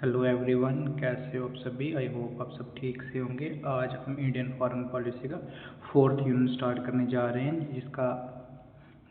Hello everyone, कैसे हो आप सभी। आई होप आप सब ठीक से होंगे। आज हम इंडियन फॉरेन पॉलिसी का 4th यूनिट स्टार्ट करने जा रहे हैं, जिसका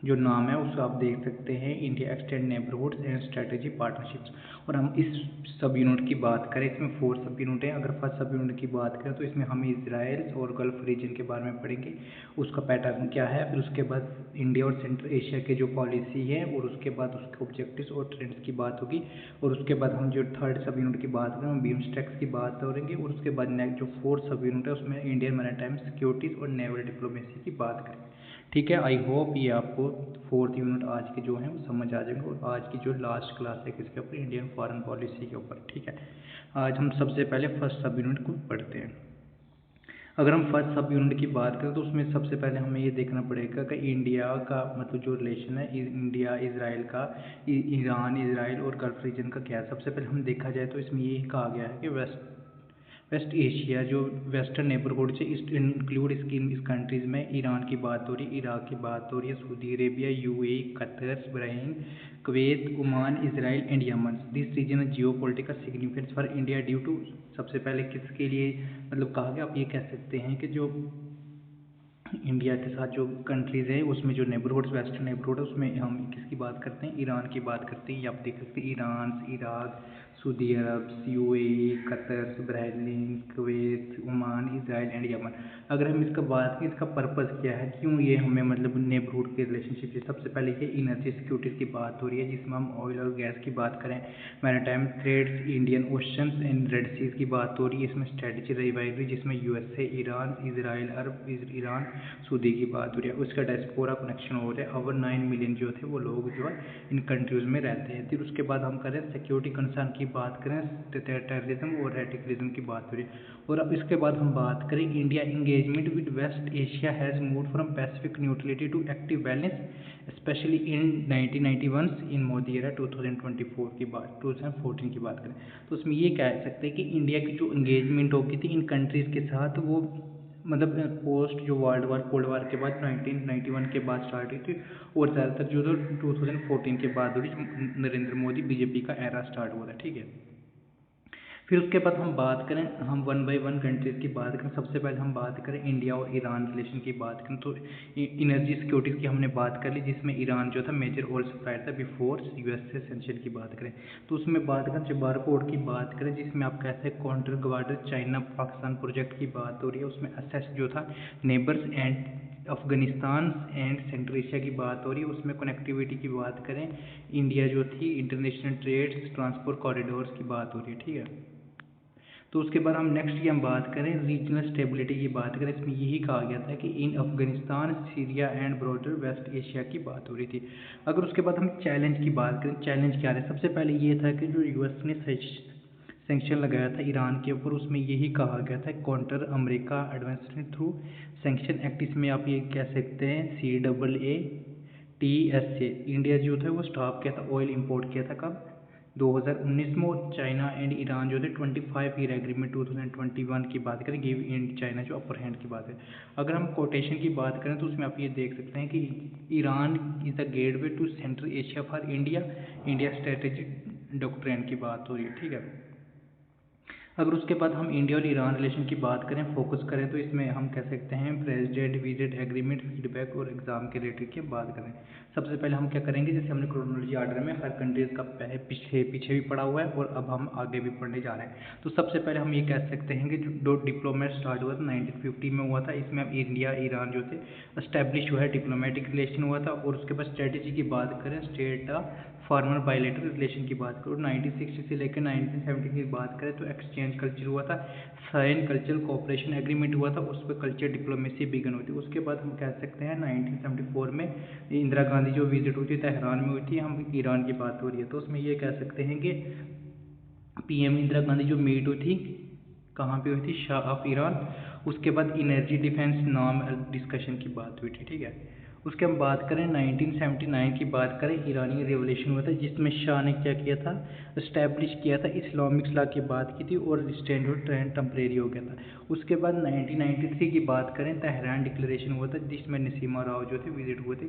जो नाम है उसको आप देख सकते हैं, India extend neighbourhoods and strategy partnerships. और हम इस सब यूनिट की बात करें, इसमें 4 सब यूनिट हैं। अगर फर्स्ट सब यूनिट की बात करें तो इसमें हम इजराइल और गल्फ रीजन के बारे में पढ़ेंगे, उसका पैटर्न क्या है। फिर उसके बाद इंडिया और सेंट्रल एशिया के जो पॉलिसी है, और उसके बाद उसके ऑब्जेक्टिव्स और ट्रेंड्स की बात होगी। और उसके बाद हम जो थर्ड सब यूनिट की बात करें, हम बीमस्टेक्स की बात करेंगे। और उसके बाद नेक्स्ट जो फोर्थ सब यूनिट है, उसमें इंडियन मैरीटाइम सिक्योरिटीज़ और नेवल डिप्लोमेसी की बात करेंगे। ठीक है, आई होप ये आपको 4th यूनिट आज के जो हैं वो समझ आ जाएंगे। और आज की जो लास्ट क्लास है किसके ऊपर, इंडियन फॉरेन पॉलिसी के ऊपर। ठीक है, आज हम सबसे पहले फर्स्ट सब यूनिट को पढ़ते हैं। अगर हम फर्स्ट सब यूनिट की बात करें तो उसमें सबसे पहले हमें ये देखना पड़ेगा कि इंडिया का मतलब जो रिलेशन है इंडिया इजराइल का, ईरान इजराइल और गल्फ रीजन का क्या है। सबसे पहले हम देखा जाए तो इसमें ये कहा गया है कि वेस्ट एशिया जो वेस्टर्न नेबरहुड से इंक्लूड इसकी इस कंट्रीज़ में ईरान की बात हो रही है, इराक की बात हो रही है, Saudi Arabia, UAE, Qatar, Bahrain, Kuwait, Oman, Israel and Yemen. This region geo political significance for India due to, सबसे पहले किसके लिए मतलब कहा गया, आप ये कह सकते हैं कि जो इंडिया के साथ जो कंट्रीज़ है उसमें जो नेबरहुड्स वेस्टर्न नेबरहुड है उसमें हम किसकी बात करते हैं, ईरान की बात करते हैं। या आप देख सकते हैं Iran, Iraq, Saudi Arab, UAE, Qatar, Bahrain, Kuwait, Oman, Israel and Yemen. अगर हम इसका बात करें, इसका पर्पज़ क्या है, क्यों ये हमें मतलब नेबरहुड के रिलेशनशिप है। सबसे पहले ये एनर्जी सिक्योरिटी की बात हो रही है, जिसमें हम ऑयल और गैस की बात करें, maritime trades, Indian ocean and red seas की बात हो रही है। इसमें स्ट्रेटजी रिवाइवरी, जिसमें USA, Iran, Israel, Arab, Iran, Saudi की बात हो रही है। उसका डायस्पोरा कनेक्शन हो रहा है। ओवर 9 मिलियन जो थे वो लोग जो है इन कंट्रीज़ में रहते हैं। फिर उसके बाद हम करें सिक्योरिटी कंसर्न की बात करें, टेररिज्म और रेडिकलिज्म की बात हो रही है। और अब इसके बाद हम बात करें, India engagement with west Asia has move from pacific neutrality to active balance especially in 1991 in Modi era 2024 की बात 2014 की बात करें तो उसमें ये कह सकते हैं कि इंडिया की जो इंगेजमेंट होगी थी इन कंट्रीज़ के साथ, वो मतलब पोस्ट जो कोल्ड वार के बाद 1991 के बाद स्टार्ट हुई थी। और ज़्यादातर जो 2014 के बाद हुई, नरेंद्र मोदी बीजेपी का एरा स्टार्ट हुआ था। ठीक है, फिर उसके बाद हम बात करें, हम वन बाय वन कंट्रीज़ की बात करें। सबसे पहले हम बात करें इंडिया और ईरान रिलेशन की बात करें तो एनर्जी सिक्योरिटीज़ की हमने बात कर ली, जिसमें ईरान जो था मेजर ऑयल सप्लायर था बिफोर यूएसए सेंक्शन की बात करें तो उसमें बात करें चबार पोर्ट की बात करें, जिसमें आप कहते हैं काउंटर ग्वाडर चाइना पाकिस्तान प्रोजेक्ट की बात हो रही है। उसमें असेस जो था neighbours and Afghanistan and central Asia की बात हो रही है। उसमें कनेक्टिविटी की बात करें, इंडिया जो थी इंटरनेशनल ट्रेड्स ट्रांसपोर्ट कॉरिडोर्स की बात हो रही है। ठीक है, तो उसके बाद हम नेक्स्ट की हम बात करें, रीजनल स्टेबिलिटी की बात करें। इसमें यही कहा गया था कि in Afghanistan, Syria and broader West Asia की बात हो रही थी। अगर उसके बाद हम चैलेंज की बात करें, चैलेंज क्या है, सबसे पहले ये था कि जो यूएस ने सेंक्शन लगाया था ईरान के ऊपर, उसमें यही कहा गया था counter America advancement through sanction act. इसमें आप ये कह सकते हैं CAATSA इंडिया जो था वो स्टॉप किया था, ऑयल इंपोर्ट किया था कब, 2019 में। और चाइना एंड ईरान जो थे 25 ईयर एग्रीमेंट 2021 की बात करें, गिव इन चाइना जो अपर हैंड की बात है। अगर हम कोटेशन की बात करें तो उसमें आप ये देख सकते हैं कि Iran is the gateway to central Asia for India, India strategic doctrine की बात हो रही है। ठीक है, अगर उसके बाद हम इंडिया और ईरान रिलेशन की बात करें, फोकस करें, तो इसमें हम कह सकते हैं प्रेसिडेंट विजिट एग्रीमेंट, फीडबैक और एग्जाम के रिलेटेड की बात करें। सबसे पहले हम क्या करेंगे, जैसे हमने क्रोनोलॉजी आर्डर में हर कंट्रीज़ का पीछे पीछे भी पढ़ा हुआ है और अब हम आगे भी पढ़ने जा रहे हैं। तो सबसे पहले हम ये कह सकते हैं कि जो डिप्लोमेट स्टार्ट हुआ था 1950 में हुआ था। इसमें हम इंडिया ईरान जो थे इस्टेब्लिश हुआ है, डिप्लोमेटिक रिलेशन हुआ था। और उसके बाद स्ट्रेटेजी की बात करें, स्टेट फार्मर बायलेटरल रिलेशन की बात करो, 1960 से लेकर 1970 की बात करें तो एक्सचेंज कल्चर हुआ था, साइन कल्चरल कोऑपरेशन एग्रीमेंट हुआ था, उस पर कल्चर डिप्लोमेसी बिगन हुई थी। उसके बाद हम कह सकते हैं 1974 में इंदिरा गांधी जो विजिट हुई थी तेहरान में हुई थी, हम ईरान की बात हो रही है तो उसमें ये कह सकते हैं कि पीएम इंदिरा गांधी जो मीट हुई थी कहाँ पे हुई थी, शाह ऑफ ईरान। उसके बाद इनर्जी डिफेंस नाम डिस्कशन की बात हुई थी। ठीक है, उसके हम बात करें 1979 की बात करें, ईरानी रेवोल्यूशन हुआ था, जिसमें शाह ने क्या किया था, इस्टेब्लिश किया था इस्लामिक लॉ की बात की थी और स्टैंडर्ड ट्रेंड टेम्परेरी हो गया था। उसके बाद 1993 की बात करें, तेहरान डिक्लेरेशन हुआ था, जिसमें नसीमा राव जो थे विजिट हुए थे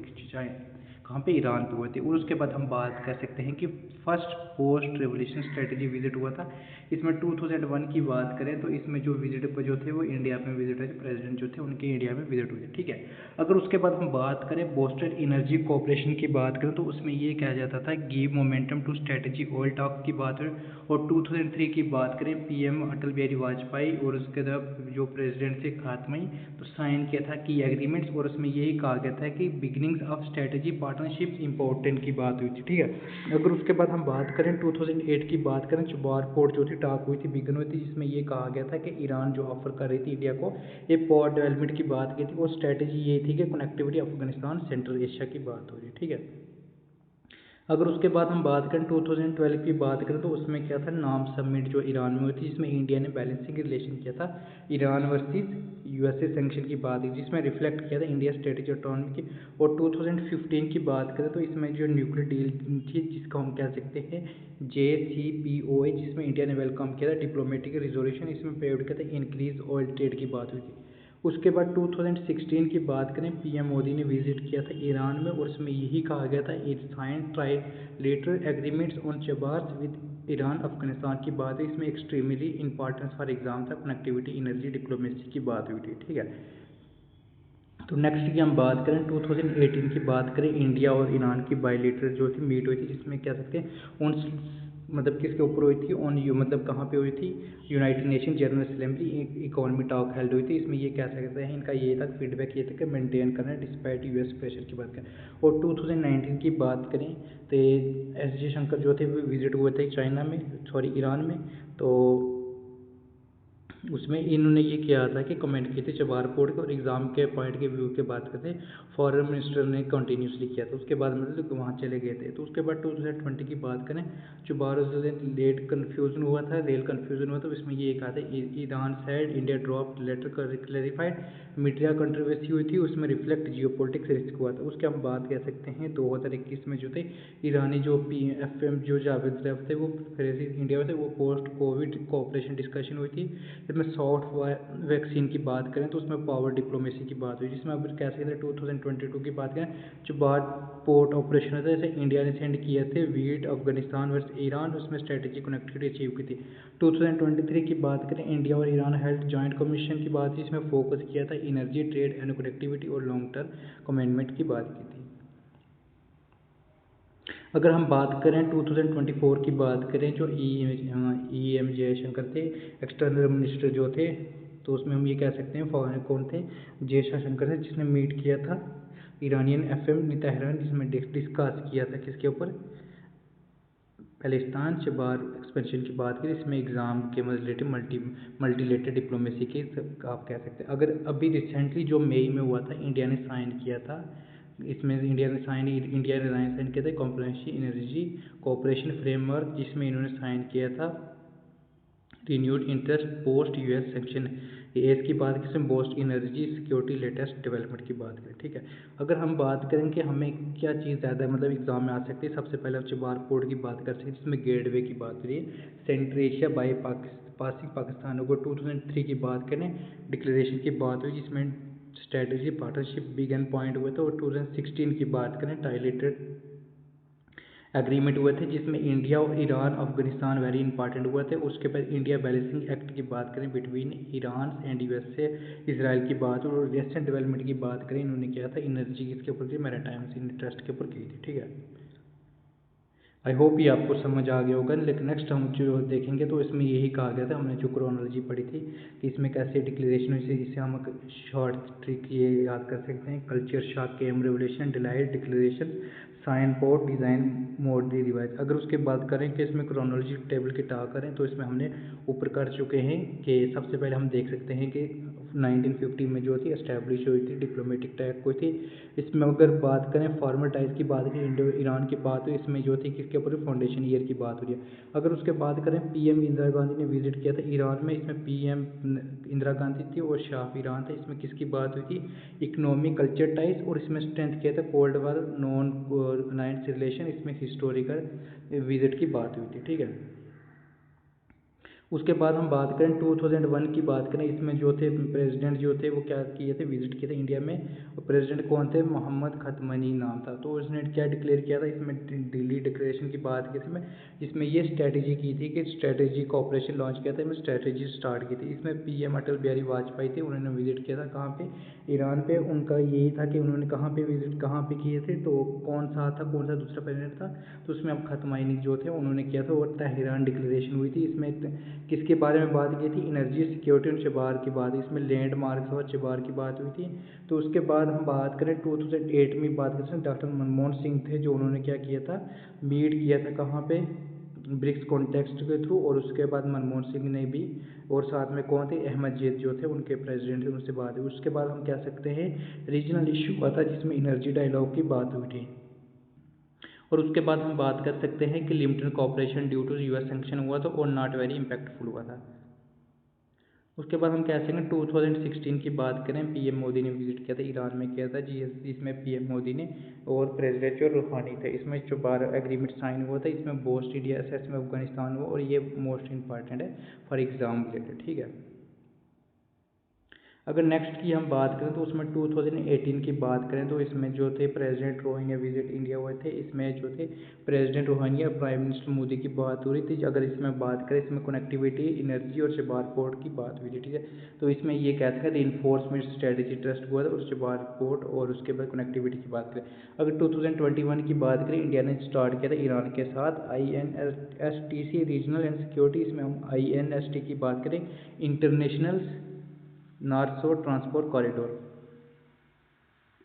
कहाँ पे, ईरान पे हुए थे। और उसके बाद हम बात कर सकते हैं कि first post revolution strategy visit हुआ था, इसमें 2001 की बात करें तो इसमें जो विजिट पर जो थे वो इंडिया में विजिट हुए थे, प्रेसिडेंट जो थे उनके इंडिया में विजिट हुए थे, ठीक है। अगर उसके बाद हम बात करें बोस्टन एनर्जी कोऑपरेशन की बात करें तो उसमें ये कहा जाता था give momentum to strategy oil talk की बात है। और 2003 की बात करें पीएम अटल बिहारी वाजपेयी और उसके बाद जो प्रेसिडेंट थे खातमई, तो साइन किया था की एग्रीमेंट्स, और उसमें यही कहा गया था कि beginnings of strategy partnership important की बात हुई थी, ठीक है। अगर उसके बाद हम बात करें 2008 की बात करें, चुबार पोर्ट जो थी टाक हुई थी, बिगन हुई थी, जिसमें ये कहा गया था कि ईरान जो ऑफर कर रही थी इंडिया को ये पोर्ट डेवलपमेंट की बात की थी, और स्ट्रेटजी ये थी कि कनेक्टिविटी अफगानिस्तान सेंट्रल एशिया की बात हो रही है, ठीक है। अगर उसके बाद हम बात करें 2012 की बात करें तो उसमें क्या था, नाम समिट जो ईरान में हुई थी, जिसमें इंडिया ने बैलेंसिंग रिलेशन किया था ईरान वर्सेस यूएसए सैंक्शन की बात है, जिसमें रिफ्लेक्ट किया था इंडिया स्ट्रेटेजी ऑटोनॉमी की। और 2015 की बात करें तो इसमें जो न्यूक्लियर डील थी जिसको हम कह सकते हैं JCPOA, जिसमें इंडिया ने वेलकम किया था डिप्लोमेटिक रिजोल्यूशन, इसमें पेड किया था इंक्रीज ऑयल ट्रेड की बात हुई थी। उसके बाद 2016 की बात करें, पीएम मोदी ने विजिट किया था ईरान में, और उसमें यही कहा गया था it sign trilateral agreements on Chabahar with Iran Afghanistan की बात है, इसमें एक्सट्रीमली इंपॉर्टेंस फॉर एग्जाम था कनेक्टिविटी एनर्जी डिप्लोमेसी की बात हुई थी, ठीक है। तो नेक्स्ट की हम बात करें 2018 की बात करें, इंडिया और ईरान की बायलेटरल जो थी मीट हुई थी, जिसमें कह सकते हैं उन मतलब किसके ऊपर हुई थी, ऑन यू मतलब कहाँ पे हुई थी, United nation general assembly economy talk held हुई थी। इसमें ये कह सकते हैं इनका ये था फीडबैक ये था कि मेंटेन करना डिस्पाइट यूएस प्रेशर की बात करें। और 2019 की बात करें तो एस जयशंकर जो थे वो विजिट हुए थे चाइना में, सॉरी ईरान में, तो उसमें इन्होंने ये किया था कि कमेंट किए थे चबार पोर्ट के, और एग्ज़ाम के पॉइंट के व्यू के बात करते फॉरेन मिनिस्टर ने कंटिन्यूसली किया था। उसके बाद मतलब वहाँ चले गए थे। तो उसके बाद 2020 की बात करें, चबार लेट कन्फ्यूजन हुआ था, रेल कन्फ्यूजन हुआ था, तो इसमें ये कहा था Iran side India drop later clarified media controversy हुई थी, उसमें रिफ्लेक्ट जियोपॉलिटिक्स रिस्क हुआ था। उसके हम बात कह सकते हैं 2021 में जो थे ईरानी जो PFM जो जावेद जरीफ थे वो फिर इंडिया में थे, वो पोस्ट कोविड कोऑपरेशन डिस्कशन हुई थी। इसमें सॉफ्ट वैक्सीन की बात करें तो उसमें पावर डिप्लोमेसी की बात हुई, जिसमें अब कह सकते हैं 2022 की बात करें जो बाद पोर्ट ऑपरेशन होता है, जैसे इंडिया ने सेंड किए थे वीट अफगानिस्तान वर्सेस ईरान, उसमें स्ट्रेटेजिक कनेक्टिविटी अचीव की थी। 2023 की बात करें, इंडिया और ईरान हेल्थ जॉइंट कमीशन की बात थी, इसमें फोकस किया था एनर्जी ट्रेड एंड कनेक्टिविटी और लॉन्ग टर्म कमिटमेंट की बात की थी। अगर हम बात करें 2024 की बात करें, जो EM जयशंकर थे एक्सटर्नल मिनिस्टर जो थे, तो उसमें हम ये कह सकते हैं फॉरेन कौन थे, जयशंकर थे, जिसने मीट किया था ईरानियन FM तेहरान, जिसमें डिस्कस किया था किसके ऊपर, पैलेस्टाइन चबार एक्सपेंशन की बात करें, इसमें एग्ज़ाम के रिलेटेड मल्टीलेटरल डिप्लोमेसी की आप कह सकते हैं। अगर अभी रिसेंटली जो मई में हुआ था, इंडिया ने साइन किया था, इसमें इंडिया ने साइन किया था कॉम्प्रिहेंसिव एनर्जी कोऑपरेशन फ्रेमवर्क, जिसमें इन्होंने साइन किया था renewed interest post US section S की बात करें, post energy security latest development की बात करें, ठीक है। अगर हम बात करें कि हमें क्या चीज़ ज़्यादा मतलब एग्जाम में आ सकती है, सबसे पहले चबार पोर्ट की बात कर सकते हैं, जिसमें गेटवे की बात करिए central Asia by passing Pakistan. अगर 2003 की बात करें डिक्लेरेशन की बात हुई, जिसमें स्ट्रेटजी पार्टनरशिप बिगन पॉइंट हुए थे। और 2016 की बात करें ट्राइलेटरल एग्रीमेंट हुए थे, जिसमें इंडिया और ईरान अफगानिस्तान वेरी इंपॉर्टेंट हुए थे। उसके बाद इंडिया बैलेंसिंग एक्ट की बात करें between Iran and USA Israel की बात, और वेस्टर्न डेवलपमेंट की बात करें इन्होंने किया था एनर्जी किसके ऊपर की, मैरीटाइम इंटरेस्ट के ऊपर की थी, ठीक है। आई होप ये आपको समझ आ गया होगा। लेकिन नेक्स्ट हम जो देखेंगे तो इसमें यही कहा गया था, हमने जो क्रोनोलॉजी पढ़ी थी कि इसमें कैसे डिक्लेरेशन हुई थी, जिससे हम शॉर्ट ट्रिक ये याद कर सकते हैं, culture shock came revolution delight declaration sign port design Modi revise. अगर उसके बात करें कि इसमें क्रोनोलॉजी टेबल की टाक करें तो इसमें हमने ऊपर कर चुके हैं कि सबसे पहले हम देख सकते हैं कि 1950 में जो थी एस्टैब्लिश हुई थी डिप्लोमेटिक टैग हुई थी। इसमें अगर बात करें फॉर्मल टाइज की बात करें, इंडो ईरान की बात हुई, इसमें जो थी किसके ऊपर फाउंडेशन ईयर की बात हो रही है। अगर उसके बात करें PM इंदिरा गांधी ने विजिट किया था ईरान में, इसमें PM इंदिरा गांधी थी और शाह ईरान था। इसमें किसकी बात हुई थी, इकोनॉमिक कल्चर टाइज, और इसमें स्ट्रेंथ किया था cold war non alliance relation, इसमें हिस्टोरिकल विजिट की बात हुई थी, ठीक है। उसके बाद हम बात करें 2001 की बात करें, इसमें जो थे प्रेसिडेंट जो थे वो क्या किए थे, विजिट किए थे इंडिया में। और प्रेसिडेंट कौन थे, मोहम्मद खतमनी नाम था। तो उसने क्या डिक्लेयर किया था, इसमें दिल्ली डिक्लेरेशन की बात की थी मैं, जिसमें ये स्ट्रेटेजी की थी कि स्ट्रेटेजी का ऑपरेशन लॉन्च किया था, इसमें स्ट्रेटेजी स्टार्ट की थी। इसमें पीएम अटल बिहारी वाजपेयी थे, उन्होंने विजिट किया था कहाँ पे, ईरान पे। उनका यही था कि उन्होंने कहाँ पे विजिट कहाँ पे किए थे, तो कौन सा था, कौन सा दूसरा प्रेसिडेंट था, तो उसमें अब खतमनी जो थे उन्होंने किया था। और तेहरान डिक्लेरेशन हुई थी, इसमें किसके बारे में बात की थी, एनर्जी सिक्योरिटी और चबार की बात, इसमें लैंडमार्क्स और चबार की बात हुई थी। तो उसके बाद हम बात करें 2008 में बात करते हैं, डॉक्टर मनमोहन सिंह थे जो उन्होंने क्या किया था, मीट किया था कहाँ पे, ब्रिक्स कॉन्टेक्स्ट के थ्रू। और उसके बाद मनमोहन सिंह ने भी, और साथ में कौन थे, अहमद जेद जो थे उनके प्रेसिडेंट थे, उनसे बात हुई। उसके बाद हम कह सकते हैं रीजनल इशू हुआ था जिसमें एनर्जी डायलॉग की बात हुई थी। और उसके बाद हम बात कर सकते हैं कि limited cooperation due to US sanction हुआ था और नॉट वेरी इम्पैक्टफुल हुआ था। उसके बाद हम कह सकते हैं 2016 की बात करें, पीएम मोदी ने विजिट किया था, ईरान में किया था जी, इसमें पीएम मोदी ने और प्रेसिडेंट जो रूहानी थे, इसमें जो 12 एग्रीमेंट साइन हुआ था, इसमें बोस्ट इंडिया असेसमेंट अफगानिस्तान हुआ। और ये मोस्ट इंपॉर्टेंट है फॉर एग्जाम रिलेटेड, ठीक है। अगर नेक्स्ट की हम बात करें तो उसमें 2018 की बात करें तो इसमें जो थे प्रेसिडेंट रोहानिया विजिट इंडिया हुए थे, इसमें जो थे प्रेसिडेंट रोहानिया और प्राइम मिनिस्टर मोदी की बात हो रही थी। अगर इसमें बात करें, इसमें कनेक्टिविटी, एनर्जी और शबार पोर्ट की बात हुई थी, ठीक है। तो इसमें ये कहते हैं इन्फोर्समेंट स्ट्रेटेजी ट्रस्ट हुआ था और शबार पोर्ट, और उसके बाद कनेक्टिविटी की बात करें। अगर 2021 की बात करें, इंडिया ने स्टार्ट किया था ईरान के साथ INSTC रीजनल एंड सिक्योरिटी, इसमें हम INST की बात करें, international north south transport corridor.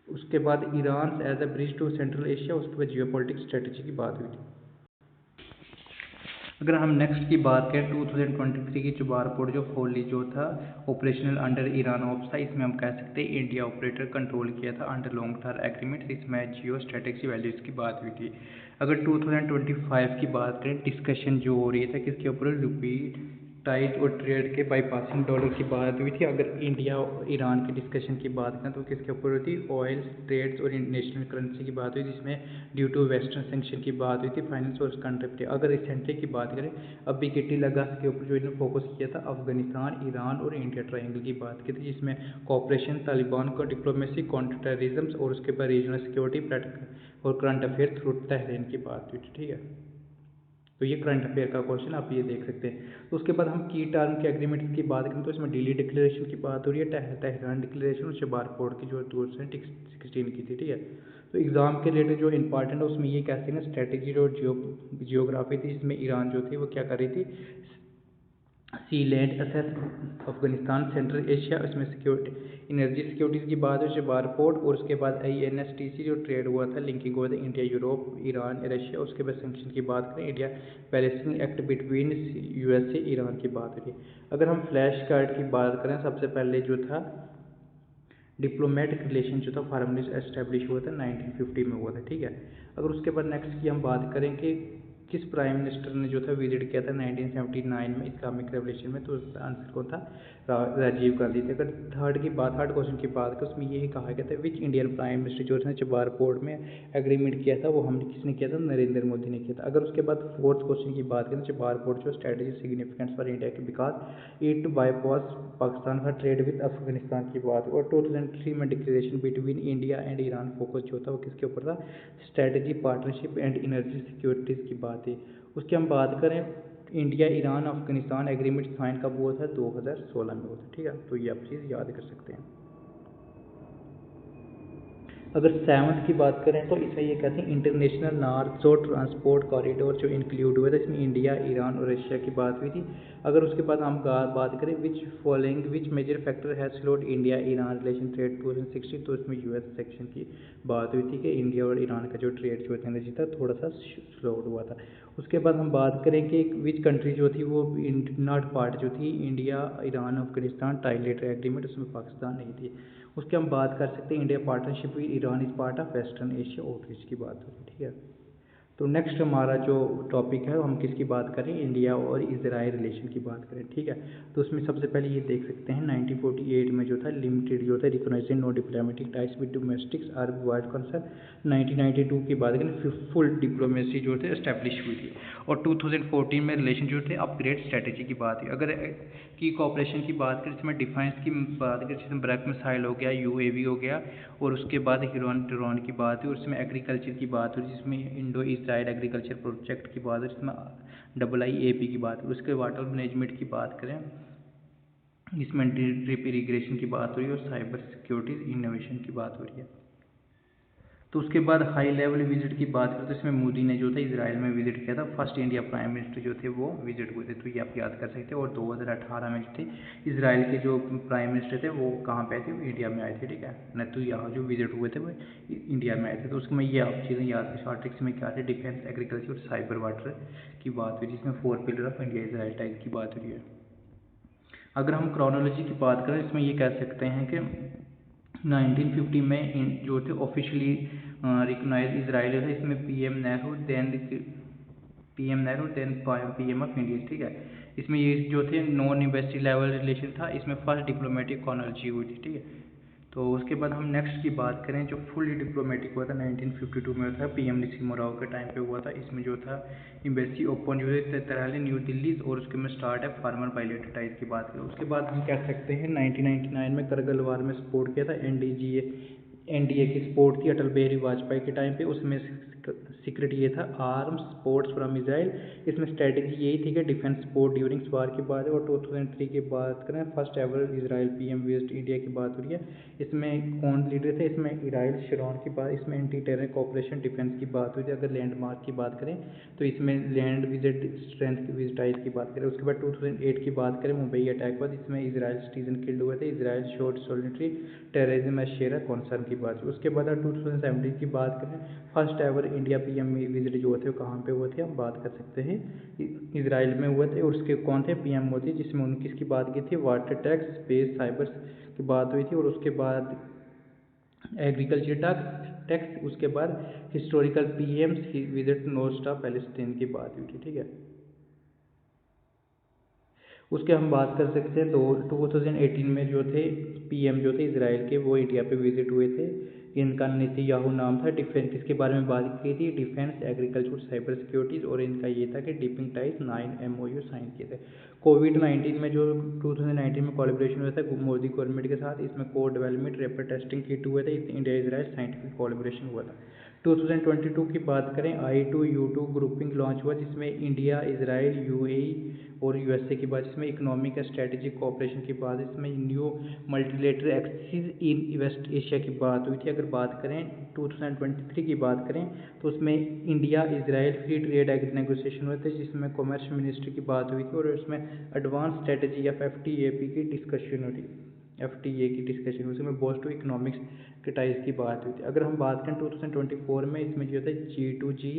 उसके बाद Iran as a bridge to central Asia, उसके बाद जियोपॉलिटिक्स स्ट्रेटजी की बात हुई थी। अगर हम नेक्स्ट की बात करें 2023 की चबार पोर्ट जो फोली जो था ऑपरेशनल अंडर ईरान ऑप्स था, इसमें हम कह सकते हैं इंडिया ऑपरेटर कंट्रोल किया था अंडर लॉन्ग टर्म एग्रीमेंट, इसमें जियो स्ट्रेटेजी वैल्यूज की बात हुई थी। अगर 2025 की बात करें, डिस्कशन जो हो रही था किसके ऊपर, रुपी टाइट और ट्रेड के बाईपासिंग डॉलर की बात हुई थी। अगर इंडिया और ईरान की डिस्कशन की बात करें तो किसके ऊपर हुई थी, ऑयल ट्रेड्स और इंटरनेशनल करेंसी की बात हुई, जिसमें ड्यू टू वेस्टर्न सेंक्शन की बात हुई थी, फाइनेंस और कंट्री। अगर रिसेंटली की बात करें, अभी किटी लगास के ऊपर जो इन्होंने फोकस किया था, अफगानिस्तान, ईरान और इंडिया ट्रायंगल की बात की थी, जिसमें कॉपरेशन, तालिबान को डिप्लोमेसी, काउंटर टेररिज्म और उसके बाद रीजनल सिक्योरिटी और करंट अफेयर थ्रू तहरीन की बात हुई थी, ठीक है। तो ये करंट अफेयर का क्वेश्चन आप ये देख सकते हैं। तो उसके बाद हम की टर्म के एग्रीमेंट की बात करें तो इसमें दिल्ली डिक्लेरेशन की बात हो रही है, तेहरान डिक्लेरेशन और शबार पोर्ट की जो 2016 की थी, ठीक है। तो एग्जाम के रिलेटेड जो इंपॉर्टेंट है उसमें ये कहते हैं स्ट्रेटेजी और जियोग्राफी थी, जिसमें ईरान जो थी वो क्या कर रही थी, sea land access Afghanistan, Central Asia, इसमें सिक्योरिटी, एनर्जी सिक्योरिटी की बात है, शबार पोर्ट। और उसके बाद INSTC जो ट्रेड हुआ था, लिंकिंग हुआ था इंडिया, यूरोप, ईरान, रशिया। उसके बाद सेंक्शन की बात करें, India balancing act between USA Iran की बात करें। अगर हम फ्लैश कार्ड की बात करें, सबसे पहले जो था डिप्लोमेटिक रिलेशन जो था फॉर्मली एस्टेब्लिश हुआ था 1950 में हुआ था, ठीक है। अगर उसके बाद नेक्स्ट की हम बात करें कि किस प्राइम मिनिस्टर ने जो था विजिट किया था 1979 में इस्लामिक रेवोल्यूशन में, तो उसका आंसर कौन था, राजीव गांधी थे। अगर थर्ड क्वेश्चन की बात करें, उसमें यही कहा गया था विच इंडियन प्राइम मिनिस्टर जो था चबार पोर्ट में एग्रीमेंट किया था, वो हमने किसने किया था, नरेंद्र मोदी ने किया था। अगर उसके बाद फोर्थ क्वेश्चन की बात करें, चबार पोर्ट जो स्ट्रेटेजी सिग्निफिकेंस फॉर इंडिया के बिकॉज इट बाईपास पाकिस्तान का ट्रेड विद अफगानिस्तान की बात। और 2003 में declaration between India and Iran focus जो था वो किसके ऊपर था, strategy, partnership and energy securities की बात है। उसकी हम बात करें, India Iran Afghanistan agreement sign कब हुआ था, 2016 में हुआ था, ठीक है। तो ये आप चीज़ याद कर सकते हैं। अगर सेवन्थ की बात करें तो इसमें ये कहते हैं international north south transport corridor जो इंक्लूड हुआ था, इसमें इंडिया, ईरान और रशिया की बात हुई थी। अगर उसके बाद हम बात करें which major factor has slowed India Iran relation trade 2016, तो इसमें US सेक्शन की बात हुई थी कि इंडिया और ईरान का जो ट्रेड जो एनर्जी था थोड़ा सा स्लोड हुआ था। उसके बाद हम बात करें कि विच कंट्री जो थी वो नॉट पार्ट जो थी, India, Iran, Afghanistan trilateral agreement, उसमें पाकिस्तान नहीं थी। उसके हम बात कर सकते हैं India partnership with Iran is part of western Asia outreach की बात होगी, ठीक है। तो नेक्स्ट हमारा जो टॉपिक है हम किसकी बात करें, इंडिया और इजराइल रिलेशन की बात करें, ठीक है। तो उसमें सबसे पहले ये देख सकते हैं 1948 में जो था लिमिटेड जो था recognising no diplomatic ties with domestics are wide concern. 1992 की बात करें फुल डिप्लोमेसी जो थे एस्टेब्लिश हुई थी। और 2014 में रिलेशन जो थे अपग्रेड स्ट्रेटेजी की बात है। अगर की कोऑपरेशन की बात करें जिसमें डिफेंस की बात करें जिसमें ब्रैक मिसाइल हो गया, यूएवी हो गया, और उसके बाद हिरोन ड्रोन की बात है, और उसमें एग्रीकल्चर की बात है जिसमें इंडो इसराइल एग्रीकल्चर प्रोजेक्ट की बात है, जिसमें IIAP की बात है। उसके वाटर मैनेजमेंट की बात करें इसमें ड्रिप इरीगेशन की बात हो रही है, और साइबर सिक्योरिटी इनोवेशन की बात हो रही है। तो उसके बाद हाई लेवल विजिट की बात करें तो इसमें मोदी ने जो था इजराइल में विजिट किया था। फर्स्ट इंडिया प्राइम मिनिस्टर जो थे वो विजिट हुए थे, तो ये आप याद कर सकते हैं। और 2018 में जो थे इजराइल के जो प्राइम मिनिस्टर थे वो कहाँ पे आए थे, इंडिया में आए थे, ठीक है। नेतन्याहू जो विजिट हुए थे वो इंडिया में आए थे। तो उसमें ये आप चीज़ें याद कर, शॉर्ट ट्रिक्स में क्या थे, डिफेंस, एग्रीकल्चर और साइबर वाटर की बात हुई, जिसमें 4 pillar of India Israel type की बात हुई है। अगर हम क्रोनोलॉजी की बात करें इसमें ये कह सकते हैं कि 1950 में जो थे ऑफिशियली रिकॉग्नाइज इजराइल था, इसमें PM Nehru then PM of India, ठीक है। इसमें ये जो थे नॉन एम्बेसी लेवल रिलेशन था, इसमें फर्स्ट डिप्लोमेटिक कॉर्नरजी हुई थी, ठीक है। तो उसके बाद हम नेक्स्ट की बात करें जो फुली डिप्लोमेटिक हुआ था 1952 में था, पीएम नरसिम्हा राव के टाइम पे हुआ था। इसमें जो था एम्बेसी ओपन जो है तरह न्यू दिल्ली, और उसके में स्टार्ट है फार्मर बायलेटरल टाइज की बात करें। उसके बाद हम कह सकते हैं 1999 में करगिल वार में सपोर्ट किया था एनडीए की सपोर्ट थी अटल बिहारी वाजपेयी के टाइम पे। उसमें सीक्रेट ये था आर्म्स सपोर्ट्स फ्रॉम इजराइल। इसमें स्ट्रेटेजी यही थी कि डिफेंस सपोर्ट ड्यूरिंग वार की बात है। और 2003 की बात करें first ever Israel PM visit India की बात हो रही है। इसमें कौन लीडर थे, इसमें इराइल शरोन की बात, इसमें एंटी टेरर कोऑपरेशन डिफेंस की बात हुई थी। अगर लैंडमार्क की बात करें तो इसमें लैंड विजिट स्ट्रेंथ की विजिटाइज की बात करें। उसके बाद 2008 की बात करें मुंबई अटैक बाद, इसमें इजराइल सिटीजन किल्ड हुए थे। Israel showed solidarity terrorism as share concern की बात। उसके बाद 2017 की बात करें first ever India PM visit जो थे कहाँ पे हुए थे, हम बात कर सकते हैं इजराइल में हुए थे। और उसके कौन थे, पीएम मोदी, जिसमें उनकी इसकी बात की थी वाटर टैक्स, स्पेस, साइबर की बात हुई थी। और उसके बाद एग्रीकल्चर टैक्स, उसके बाद historical PM's visit north star Palestine की बात हुई थी, ठीक है। उसके हम बात कर सकते हैं तो 2018 में जो थे पीएम जो थे इजराइल के वो इंडिया पे विजिट हुए थे। इनका नेतन्याहू नाम था। डिफेंस किसके बारे में बात की थी, डिफेंस, एग्रीकल्चर, साइबर सिक्योरिटीज। और इनका ये था कि डिपिंग टाइज 9 MOU साइन किए थे। कोविड-19 में जो 2019 में कोलैबोरेशन हुआ था मोदी गवर्नमेंट के साथ, इसमें code development, rapid testing kit हुए थे। इंडिया इजराइल साइंटिफिक कोलैबोरेशन हुआ था। 2022 की बात करें I2U2 ग्रुपिंग लॉन्च हुआ, जिसमें इंडिया, इजराइल, यूएई और यूएसए की बात, जिसमें इकोनॉमिक स्ट्रेटेजिक कोऑपरेशन की बात, इसमें new multilateral axis in west Asia की बात हुई थी। अगर बात करें 2023 की बात करें तो उसमें India Israel free trade negotiation हुए थे, जिसमें कॉमर्स मिनिस्ट्री की बात हुई थी। और उसमें एडवांस स्ट्रेटेजी ऑफ FTAP की डिस्कशन हुई, FTA की डिस्कशन हुई, उसमें बोस्ट टू इकोनॉमिक्स के टाइज की बात हुई थी। अगर हम बात करें 2024 में इसमें जो था G2G,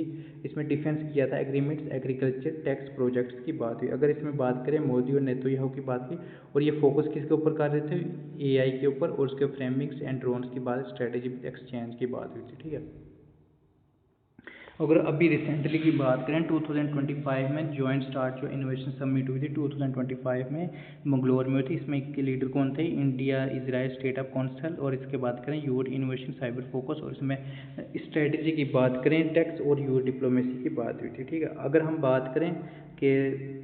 इसमें डिफेंस किया था एग्रीमेंट्स, एग्रीकल्चर, टैक्स प्रोजेक्ट्स की बात हुई। अगर इसमें बात करें मोदी और नेतन्याहू की बात की, और ये फोकस किसके ऊपर कर रहे थे, AI के ऊपर, और उसके फ्रेमिंग्स एंड ड्रोन्स की बात, स्ट्रेटेजी एक्सचेंज की बात हुई थी, ठीक है। अगर अभी रिसेंटली की बात करें 2025 में जॉइंट स्टार्ट जो इनोवेशन समिट हुई थी 2025 में मंगलोर में हुई थी। इसमें के लीडर कौन थे, India Israel state of council. और इसके बात करें यूर इनोवेशन साइबर फोकस, और इसमें स्ट्रेटजी की बात करें टैक्स और यूर डिप्लोमेसी की बात हुई थी, ठीक है। अगर हम बात करें कि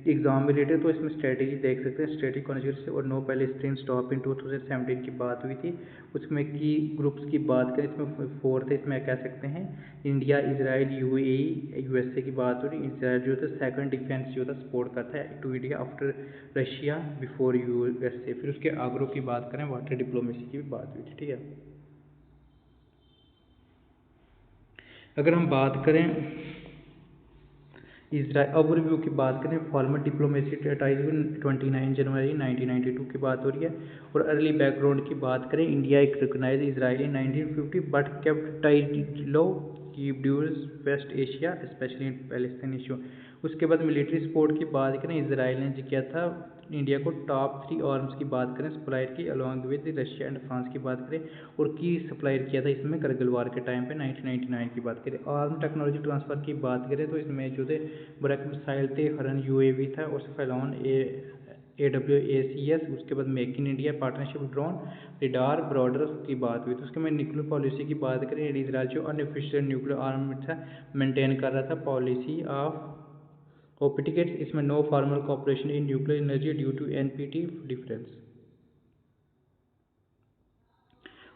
एग्जाम रिलेटेड तो इसमें स्ट्रेटेजी देख सकते हैं, स्ट्रेटेजिक कॉन्वर्जेंस और नो पैलेस्टीन स्टॉप इन 2017 की बात हुई थी। उसमें की ग्रुप्स की बात करें इसमें 4 थे, इसमें कह सकते हैं इंडिया, इजराइल, यूएई, यूएसए की बात हो रही। इजराइल जो था सेकंड डिफेंस जो था सपोर्ट करता है to India after Russia before USA. फिर उसके आग्रो की बात करें वाटर डिप्लोमेसी की भी बात हुई थी, ठीक है। अगर हम बात करें इजराइल ओवरव्यू की बात करें फॉर्मल डिप्लोमेसी टाइज 29 जनवरी 1992 की बात हो रही है। और अर्ली बैकग्राउंड की बात करें इंडिया एक recognise Israel in 1950 but kept ties low की during West Asia specially in Palestine issue. उसके बाद मिलिट्री सपोर्ट की बात करें, इसराइल ने जो किया था इंडिया को टॉप 3 आर्म्स की बात करें सप्लायर की along with Russia and France की बात करें, और की सप्लायर किया था इसमें करगिल वार के टाइम पे 1999 की बात करें। आर्म टेक्नोलॉजी ट्रांसफ़र की बात करें तो इसमें जो थे ब्रैक मिसाइल थे, हरन UAV था, और फेलॉन AWACS, उसके बाद make in India partnership drone radar broader की बात हुई। तो उसके में न्यूक्लियर पॉलिसी की बात करें, इसराइल जो अनऑफिशियल न्यूक्लियर आर्म था मेंटेन कर रहा था पॉलिसी ऑफ ओपिटिकेट्स, इसमें no formal cooperation in nuclear energy due to NPT difference.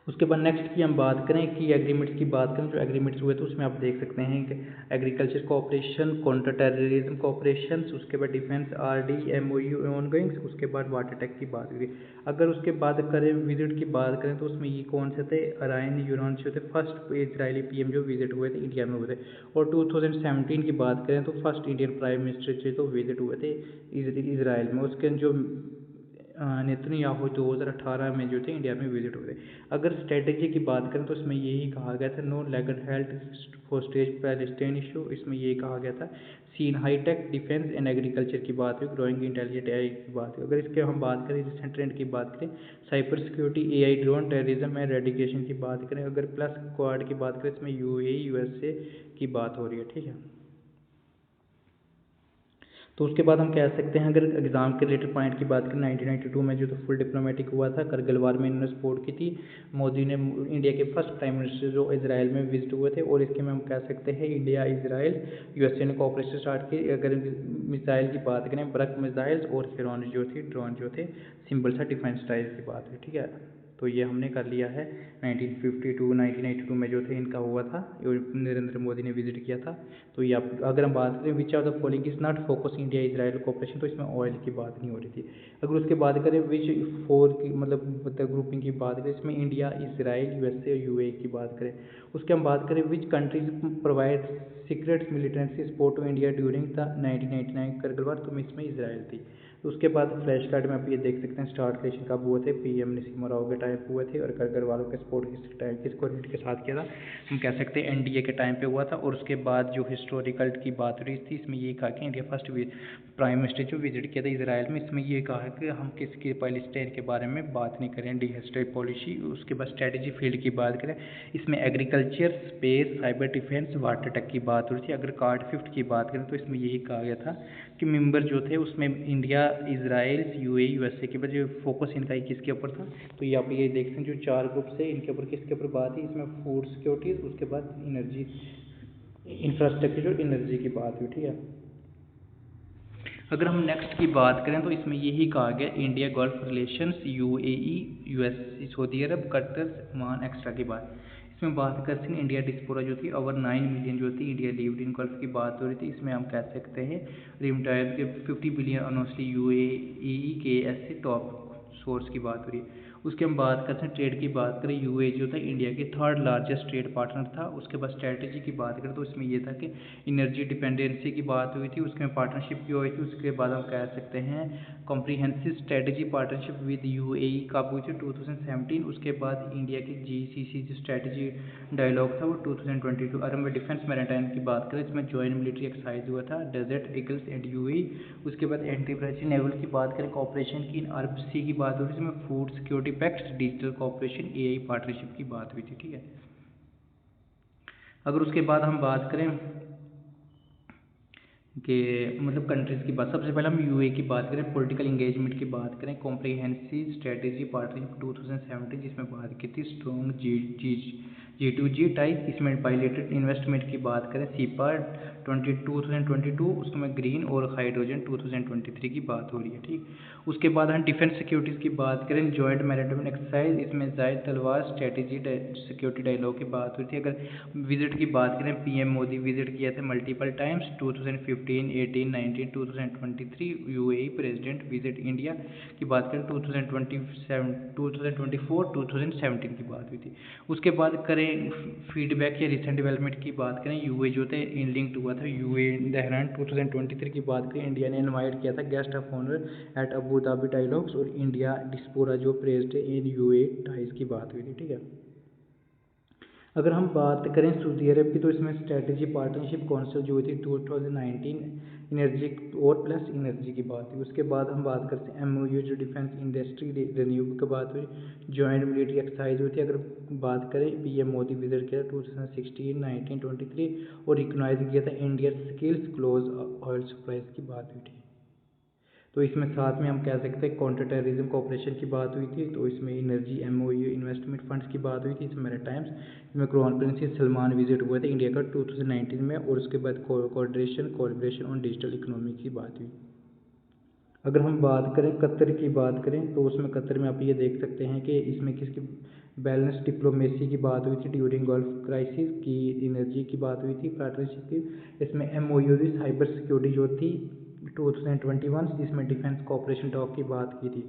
उसके बाद नेक्स्ट की हम बात करें कि एग्रीमेंट्स की बात करें, जो एग्रीमेंट्स हुए तो उसमें आप देख सकते हैं कि agriculture cooperation, counter terrorism cooperation, उसके बाद डिफेंस RD MOU ऑनगोइंग, उसके बाद वाटर टेक की बात करें। अगर उसके बाद करें विजिट की बात करें तो उसमें ये कौन से थे, अरायन यूरान जो थे फर्स्ट इजरायली PM जो विजिट हुए थे इंडिया में हुए थे। और 2017 की बात करें तो फर्स्ट इंडियन प्राइम मिनिस्टर जो तो विजिट हुए थे इसराइल में। उसके जो नेतन्याहू 2018 में जो थे इंडिया में विजिट हुए थे। अगर स्ट्रेटेजी की बात करें तो इसमें यही कहा गया था no legal health hostage Palestine issue, इसमें यही कहा गया था seen high tech defence and agriculture की बात हुई, ग्रोइंग इंटेलिजेंट AI की बात हुई। अगर इसके हम बात करें रिसेंट ट्रेंड की बात करें, cyber security AI drone terrorism and रेडिकेशन की बात करें, अगर प्लस क्वाड की बात करें इसमें UAE USA की बात हो रही है, ठीक है। तो उसके बाद हम कह सकते हैं अगर एग्जाम के रिलेटेड पॉइंट की बात करें 1992 में जो तो फुल डिप्लोमेटिक हुआ था, करगिल वार में इन्होंने सपोर्ट की थी। मोदी ने इंडिया के फर्स्ट प्राइम मिनिस्टर जो इसराइल में विजिट हुए थे, और इसके में हम कह सकते हैं इंडिया इसराइल USA ने कोऑपरेशन स्टार्ट की। अगर मिसाइल की बात करें ब्रक मिसाइल्स, और हेरॉन जो थी ड्रोन जो थे सिंबल सा डिफेंस टाइप की बात है, ठीक है। तो ये हमने कर लिया है 1992 में जो थे इनका हुआ था, नरेंद्र मोदी ने विजिट किया था। तो ये आप अगर हम बात करें which are the following is not focus India Israel cooperation, तो इसमें ऑयल की बात नहीं हो रही थी। अगर उसके बात करें विच 4 की मतलब ग्रुपिंग की बात करें, इसमें इंडिया इसराइल USA और UAE की बात करें। उसके हम बात करें which countries provide secret militancy support to India during the 1999 Kargil war, तो इसमें इसराइल थी। तो उसके बाद फ्लैश कार्ड में आप ये देख सकते हैं स्टार्ट क्रिएशन कब हुए थे, PM नरसिम्हा राव के टाइम पे हुए थे, और करगिल वालों के सपोर्ट किस टाइम किस कोऑर्डिनेट के साथ किया था, हम कह सकते हैं NDA के टाइम पे हुआ था। और उसके बाद जो हिस्टोरिकल की बात रही थी इसमें ये कहा कि इंडिया फर्स्ट प्राइम मिनिस्टर जो विजिट किया था इसराइल में, इसमें ये कहा है कि हम किसके पैलेस्टाइन के बारे में बात नहीं करें, डिहस्टेट पॉलिसी। उसके बाद स्ट्रेटेजी फील्ड की बात करें, इसमें agriculture, space, cyber defence, water tech की बात हो रही थी। अगर कार्ड 5 की बात करें तो इसमें यही कहा गया था कि मेंबर जो थे उसमें इंडिया, इसराइल, UAE, USA के बाद जो फोकस इनका ही किसके ऊपर था। तो ये आप ये देखते हैं जो 4 ग्रुप से इनके ऊपर किसके ऊपर बात है, इसमें फूड सिक्योरिटी, उसके बाद एनर्जी इंफ्रास्ट्रक्चर और एनर्जी की बात हुई, ठीक है। अगर हम नेक्स्ट की बात करें तो इसमें यही कहा गया India Gulf relations, UAE, US, Saudi Arabia, Qatar, Oman extra की बात। इसमें बात करते हैं इंडिया डिस्पोरा जो थी ओवर 9 मिलियन जो थी इंडिया लिव्ड इन गल्फ की बात हो रही थी। इसमें हम कह सकते हैं रिमटायर के 50 बिलियन अनोसली UAE के ऐसे टॉप सोर्स की बात हो रही है। उसके हम बात करते हैं ट्रेड की बात करें, UAE जो था इंडिया के 3rd लार्जेस्ट ट्रेड पार्टनर था। उसके बाद स्ट्रेटजी की बात करें तो इसमें यह था कि एनर्जी डिपेंडेंसी की बात हुई थी, उसमें पार्टनरशिप की हुई थी। उसके बाद हम कह सकते हैं comprehensive strategy partnership with UAE कब हुई थी 2017। उसके बाद इंडिया की GCC जो स्ट्रेटजी डायलॉग था वो 2022। अगर हम डिफेंस मैरिटाइम की बात करें इसमें जॉइंट मिलिट्री एक्सरसाइज हुआ था डेजर्ट ईगल्स एंड UAE। उसके बाद एंटी ब्राइचिंग नेवल की बात करें, कॉपरेशन की इन अरब सी की बात हो रही है, इसमें food security pact, digital cooperation, AI partnership की बात हुई थी, ठीक है। अगर उसके बाद हम बात करें कि मतलब कंट्रीज़ की बात, सबसे पहले हम UAE की बात करें, पॉलिटिकल इंगेजमेंट की बात करें, कॉम्प्रिहेंसिव स्ट्रेटजी पार्टनरशिप 2017 जिसमें बात की थी स्ट्रॉन्ग G2G टाइप। इसमें बायलेटरल इन्वेस्टमेंट की बात करें सीपा 2022, उसमें ग्रीन और हाइड्रोजन 2023 की बात हो रही है, ठीक। उसके बाद हम डिफेंस सिक्योरिटीज़ की बात करें, जॉइंट मैरिटाइम एक्सरसाइज, इसमें जायद तलवार स्ट्रेटजी सिक्योरिटी डायलॉग की बात हुई थी। अगर विजिट की बात करें, PM मोदी विजिट किया था multiple times 2015, 18, 19, 2023। UAE president visit India की बात करें 2027, 2024, 2017 की बात हुई थी। उसके बाद करें फीडबैक या रिसेंट डेवलपमेंट की बात करें, UAE जो थे इन लिंक्ड हुआ था UAE दहरान 2023 की बात करें, इंडिया ने इनवाइट किया था guest of honour at Abu Dhabi dialogues, और इंडिया डिस्पोरा जो प्रेस्ड इन UAE टाइज की बात हुई थी, ठीक है। अगर हम बात करें सऊदी अरब की, तो इसमें स्ट्रेटजी पार्टनरशिप काउंसिल जो हुई थी 2019 एनर्जी और प्लस एनर्जी की बात हुई। उसके बाद हम बात करते हैं MOU जो डिफेंस इंडस्ट्री रिन्यूएबल की बात हुई, जॉइंट मिलिट्री एक्सरसाइज हुई थी। अगर बात करें PM मोदी विजिट किया 2016, 19, 23 और रिकॉग्नाइज किया था India skills close oil supplies की बात हुई थी। तो इसमें साथ में हम कह सकते हैं काउंटर टेररिज्म कोऑपरेशन की बात हुई थी। तो इसमें एनर्जी MOU इन्वेस्टमेंट फंड्स की बात हुई थी। इसमें मैरीटाइम्स, इसमें क्राउन प्रिंस सलमान विजिट हुए थे इंडिया का 2019 में, और उसके बाद कोऑर्डिनेशन ऑन डिजिटल इकोनॉमी की बात हुई। अगर हम बात करें कतर की बात करें, तो उसमें कतर में आप ये देख सकते हैं कि इसमें किसकी बैलेंस डिप्लोमेसी की बात हुई थी ड्यूरिंग गल्फ क्राइसिस की, एनर्जी की बात हुई थी पार्टनरशिप की। इसमें MOU थी साइबर सिक्योरिटी जो थी 2021, जिसमें डिफेंस कोऑपरेशन टॉक की बात की थी।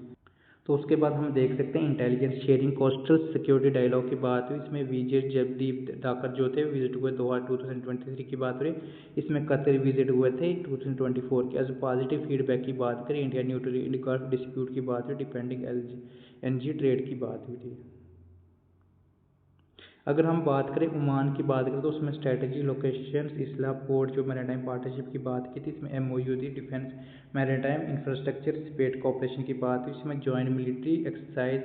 तो उसके बाद हम देख सकते हैं intelligence sharing coastal security dialogue की बात हुई। इसमें विजय जगदीप डाकर जो थे विजिट हुए दोहा 2023 की बात हुई। इसमें कतर विजिट हुए थे 2024 के। एज पॉजिटिव फीडबैक की बात करें, इंडिया न्यूट्रल गल्फ डिस्प्यूट की बात हुई, डिपेंडिंग LNG ट्रेड की बात हुई थी। अगर हम बात करें ओमान की बात करें, तो उसमें स्ट्रेटजी लोकेशंस इस्लाम पोर्ट जो मैरीटाइम पार्टनरशिप की बात की थी। इसमें MOU थी defence maritime infrastructure space cooperation की बात हुई। इसमें जॉइंट मिलिट्री एक्सरसाइज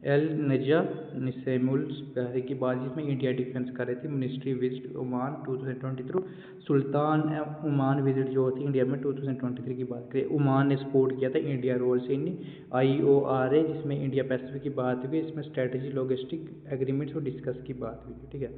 एल नजा निसेमुल बहरी की बात, जिसमें इंडिया डिफेंस कर रही थी। मिनिस्ट्री विजिट ओमान 2023, सुल्तान ओमान विजिट जो थी इंडिया में 2023 की बात करें। ओमान ने सपोर्ट किया था इंडिया रोल से इन IORA, जिसमें इंडिया पैसिफिक की बात हुई। इसमें स्ट्रेटजी लॉजिस्टिक एग्रीमेंट्स और डिस्कस की बात हुई थी। ठीक है।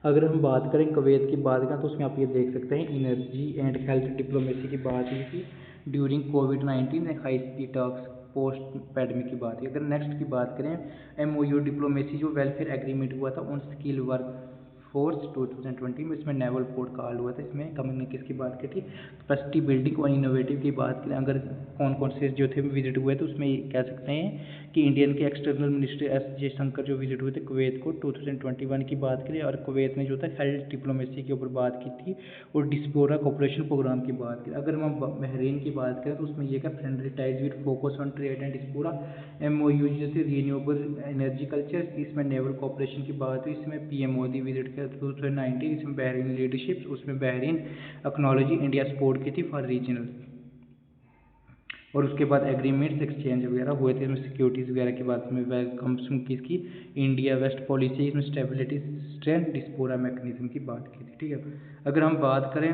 अगर हम बात करें कुवैत की बात करें, तो उसमें आप ये देख सकते हैं एनर्जी एंड हेल्थ डिप्लोमेसी की बात हुई थी during COVID high speed talks post pandemic की बात है। अगर नेक्स्ट की बात करें MOU डिप्लोमेसी जो वेलफेयर एग्रीमेंट हुआ था ऑन स्किल वर्क फोर्स 2020 में, इसमें नेवल पोर्ट कॉल हुआ था। इसमें कम्युनिकेस की बात की थी, कैपेसिटी बिल्डिंग और इनोवेटिव की बात करें, अगर कौन कौन से जो थे विजिट हुए, तो उसमें कह सकते हैं कि इंडियन के एक्सटर्नल मिनिस्टर S जयशंकर जो विजिट हुए थे कुवैत को 2021 की बात करें, और कुवैत ने जो था हेल्थ डिप्लोमेसी के ऊपर बात की थी और डिस्पोरा कॉपरेशन प्रोग्राम की बात करें। अगर हम बहरीन की बात करें, तो उसमें ये क्या friendly ties with focus on trade and diaspora MOU जैसे रिन्यूएबल एनर्जी कल्चर, इसमें नेवल कॉपरेशन की बात हुई। इसमें PM मोदी विजिट किया 2019, इसमें बहरीन लीडरशिप, उसमें बहरीन एक्नॉलेजी इंडिया सपोर्ट की थी फॉर रीजनल, और उसके बाद एग्रीमेंट्स एक्सचेंज वगैरह हुए थे। इसमें सिक्योरिटीज़ वगैरह की बात में वेलकम्स किसकी इंडिया वेस्ट पॉलिसी, इसमें स्टेबिलिटी स्ट्रेंथ डिस्पोरा मैकेनिज्म की बात की थी। ठीक है। अगर हम बात करें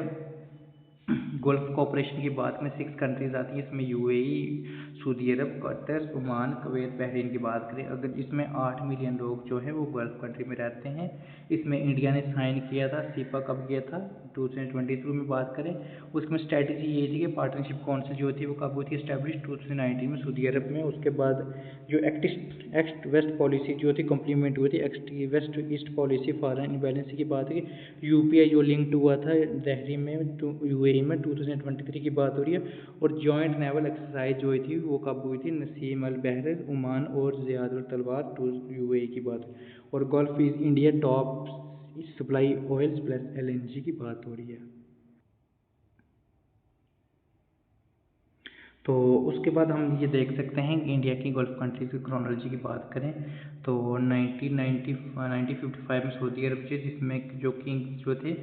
गल्फ कोऑपरेशन की बात में 6 कंट्रीज आती है। इसमें UAE, Saudi Arabia, Qatar, Oman, Kuwait, Bahrain की बात करें, अगर इसमें 8 मिलियन लोग जो है वो गल्फ कंट्री में रहते हैं। इसमें इंडिया ने साइन किया था सीपा कब किया था 2022 में बात करें। उसमें स्ट्रैटेजी ये थी कि पार्टनरशिप काउंसिल जो थी वो कब हुई थी एस्टैब्लिश 2019 में सऊदी अरब में। उसके बाद जो एक्ट वेस्ट पॉलिसी जो थी कम्प्लीमेंट हुई थी act west east policy foreign balance की बात है। UPI जो लिंक्ड हुआ था दिल्ली में UAE में 2023 की बात हो रही है। और जॉइंट नेवल एक्सरसाइज जो हुई थी वो कब हुई थी नसीम अल बहर ओमान और ज़ियाद अल तलवार UAE की बात। और gulf is India top supply oil plus LNG की बात हो रही है। तो उसके बाद हम ये देख सकते हैं कि इंडिया की गल्फ कंट्रीज की क्रोनोलॉजी की बात करें, तो 1955 में सऊदी अरब थे, जिसमें जो किंग जो थे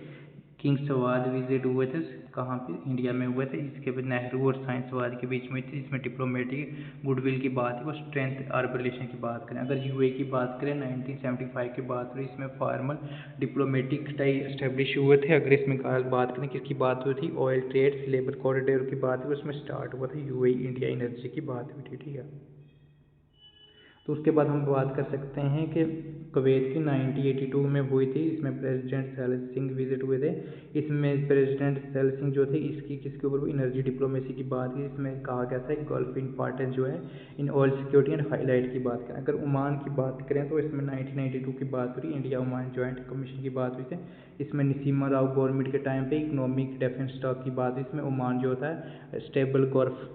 किंग सवाद विजिट हुए थे कहाँ पे इंडिया में हुए थे। इसके बाद नेहरू और साइंस सवाद के बीच में थी, जिसमें डिप्लोमेटिक गुडविल की बात है और स्ट्रेंथ आर्ब रिलेशन की बात करें। अगर UAE की बात करें 1975 की बात हुई, इसमें फॉर्मल डिप्लोमेटिक टाई एस्टेब्लिश हुए थे। अगर इसमें बात करें किसकी बात हुई थी ऑयल ट्रेड लेबर कॉरिडोर की बात हुई, उसमें स्टार्ट हुआ था UAE इंडिया एनर्जी की बात हुई थी। ठीक है। तो उसके बाद हम बात कर सकते हैं कि कुवैत की 1982 में हुई थी, इसमें प्रेसिडेंट सैलिम सिंह विजिट हुए थे। इसमें प्रेसिडेंट सैलिम सिंह जो थे इसकी किसके ऊपर एनर्जी डिप्लोमेसी की बात की। इसमें कहा गया था गल्फ इंपॉर्टेंस जो है in oil security and highlight की बात करें। अगर ओमान की बात करें, तो इसमें 1992 की बात हुई, इंडिया ओमान जॉइंट कमीशन की बात हुई थी। इसमें नसीमा राव गवर्नमेंट के टाइम पे इकोनॉमिक डिफेंस स्टॉक की बात हुई। इसमें ओमान जो होता है स्टेबल गल्फ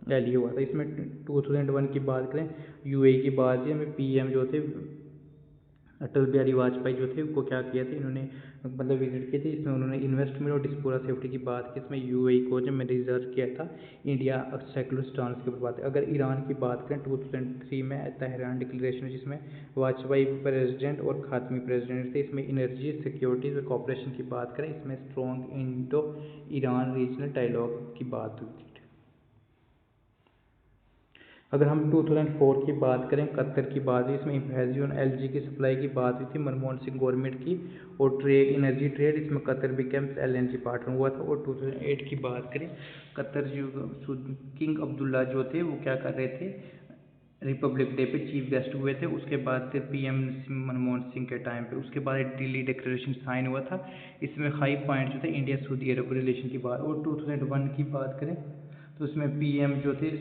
वैली हुआ था। इसमें 2001 की बात करें UAE की बात है, हमें PM जो थे अटल बिहारी वाजपेयी जो थे वो क्या किया था, इन्होंने मतलब विजिट की थी। इसमें उन्होंने इन्वेस्टमेंट और डिस्पोरा सेफ्टी की बात की। इसमें यूएई को जब मैं रिजर्व किया था इंडिया सेकुलर स्टांस के ऊपर बात। अगर ईरान की बात करें 2003 में तेहरान डिक्लेरेशन, जिसमें वाजपेयी प्रेसिडेंट और खातमी प्रेसिडेंट थे। इसमें एनर्जी सिक्योरिटी और कॉपरेशन की बात करें, इसमें strong Indo Iran regional dialogue की बात हुई थी। अगर हम 2004 की बात करें, कतर की बात हुई, इसमें इम्फेजी और एलजी की सप्लाई की बात हुई थी मनमोहन सिंह गवर्नमेंट की। और ट्रेड, एनर्जी ट्रेड, इसमें कतर बिकेम एलएनजी पार्टनर हुआ था। और 2008 की बात करें, कतर जो किंग अब्दुल्ला जो थे वो क्या कर रहे थे, रिपब्लिक डे पे चीफ गेस्ट हुए थे। उसके बाद फिर पीएम मनमोहन सिंह के टाइम पे, उसके बाद एक दिल्ली डिक्लेरेशन साइन हुआ था। इसमें हाई पॉइंट जो थे इंडिया सऊदी अरब रिलेशन की बात। और 2001 की बात करें तो उसमें पीएम जो थे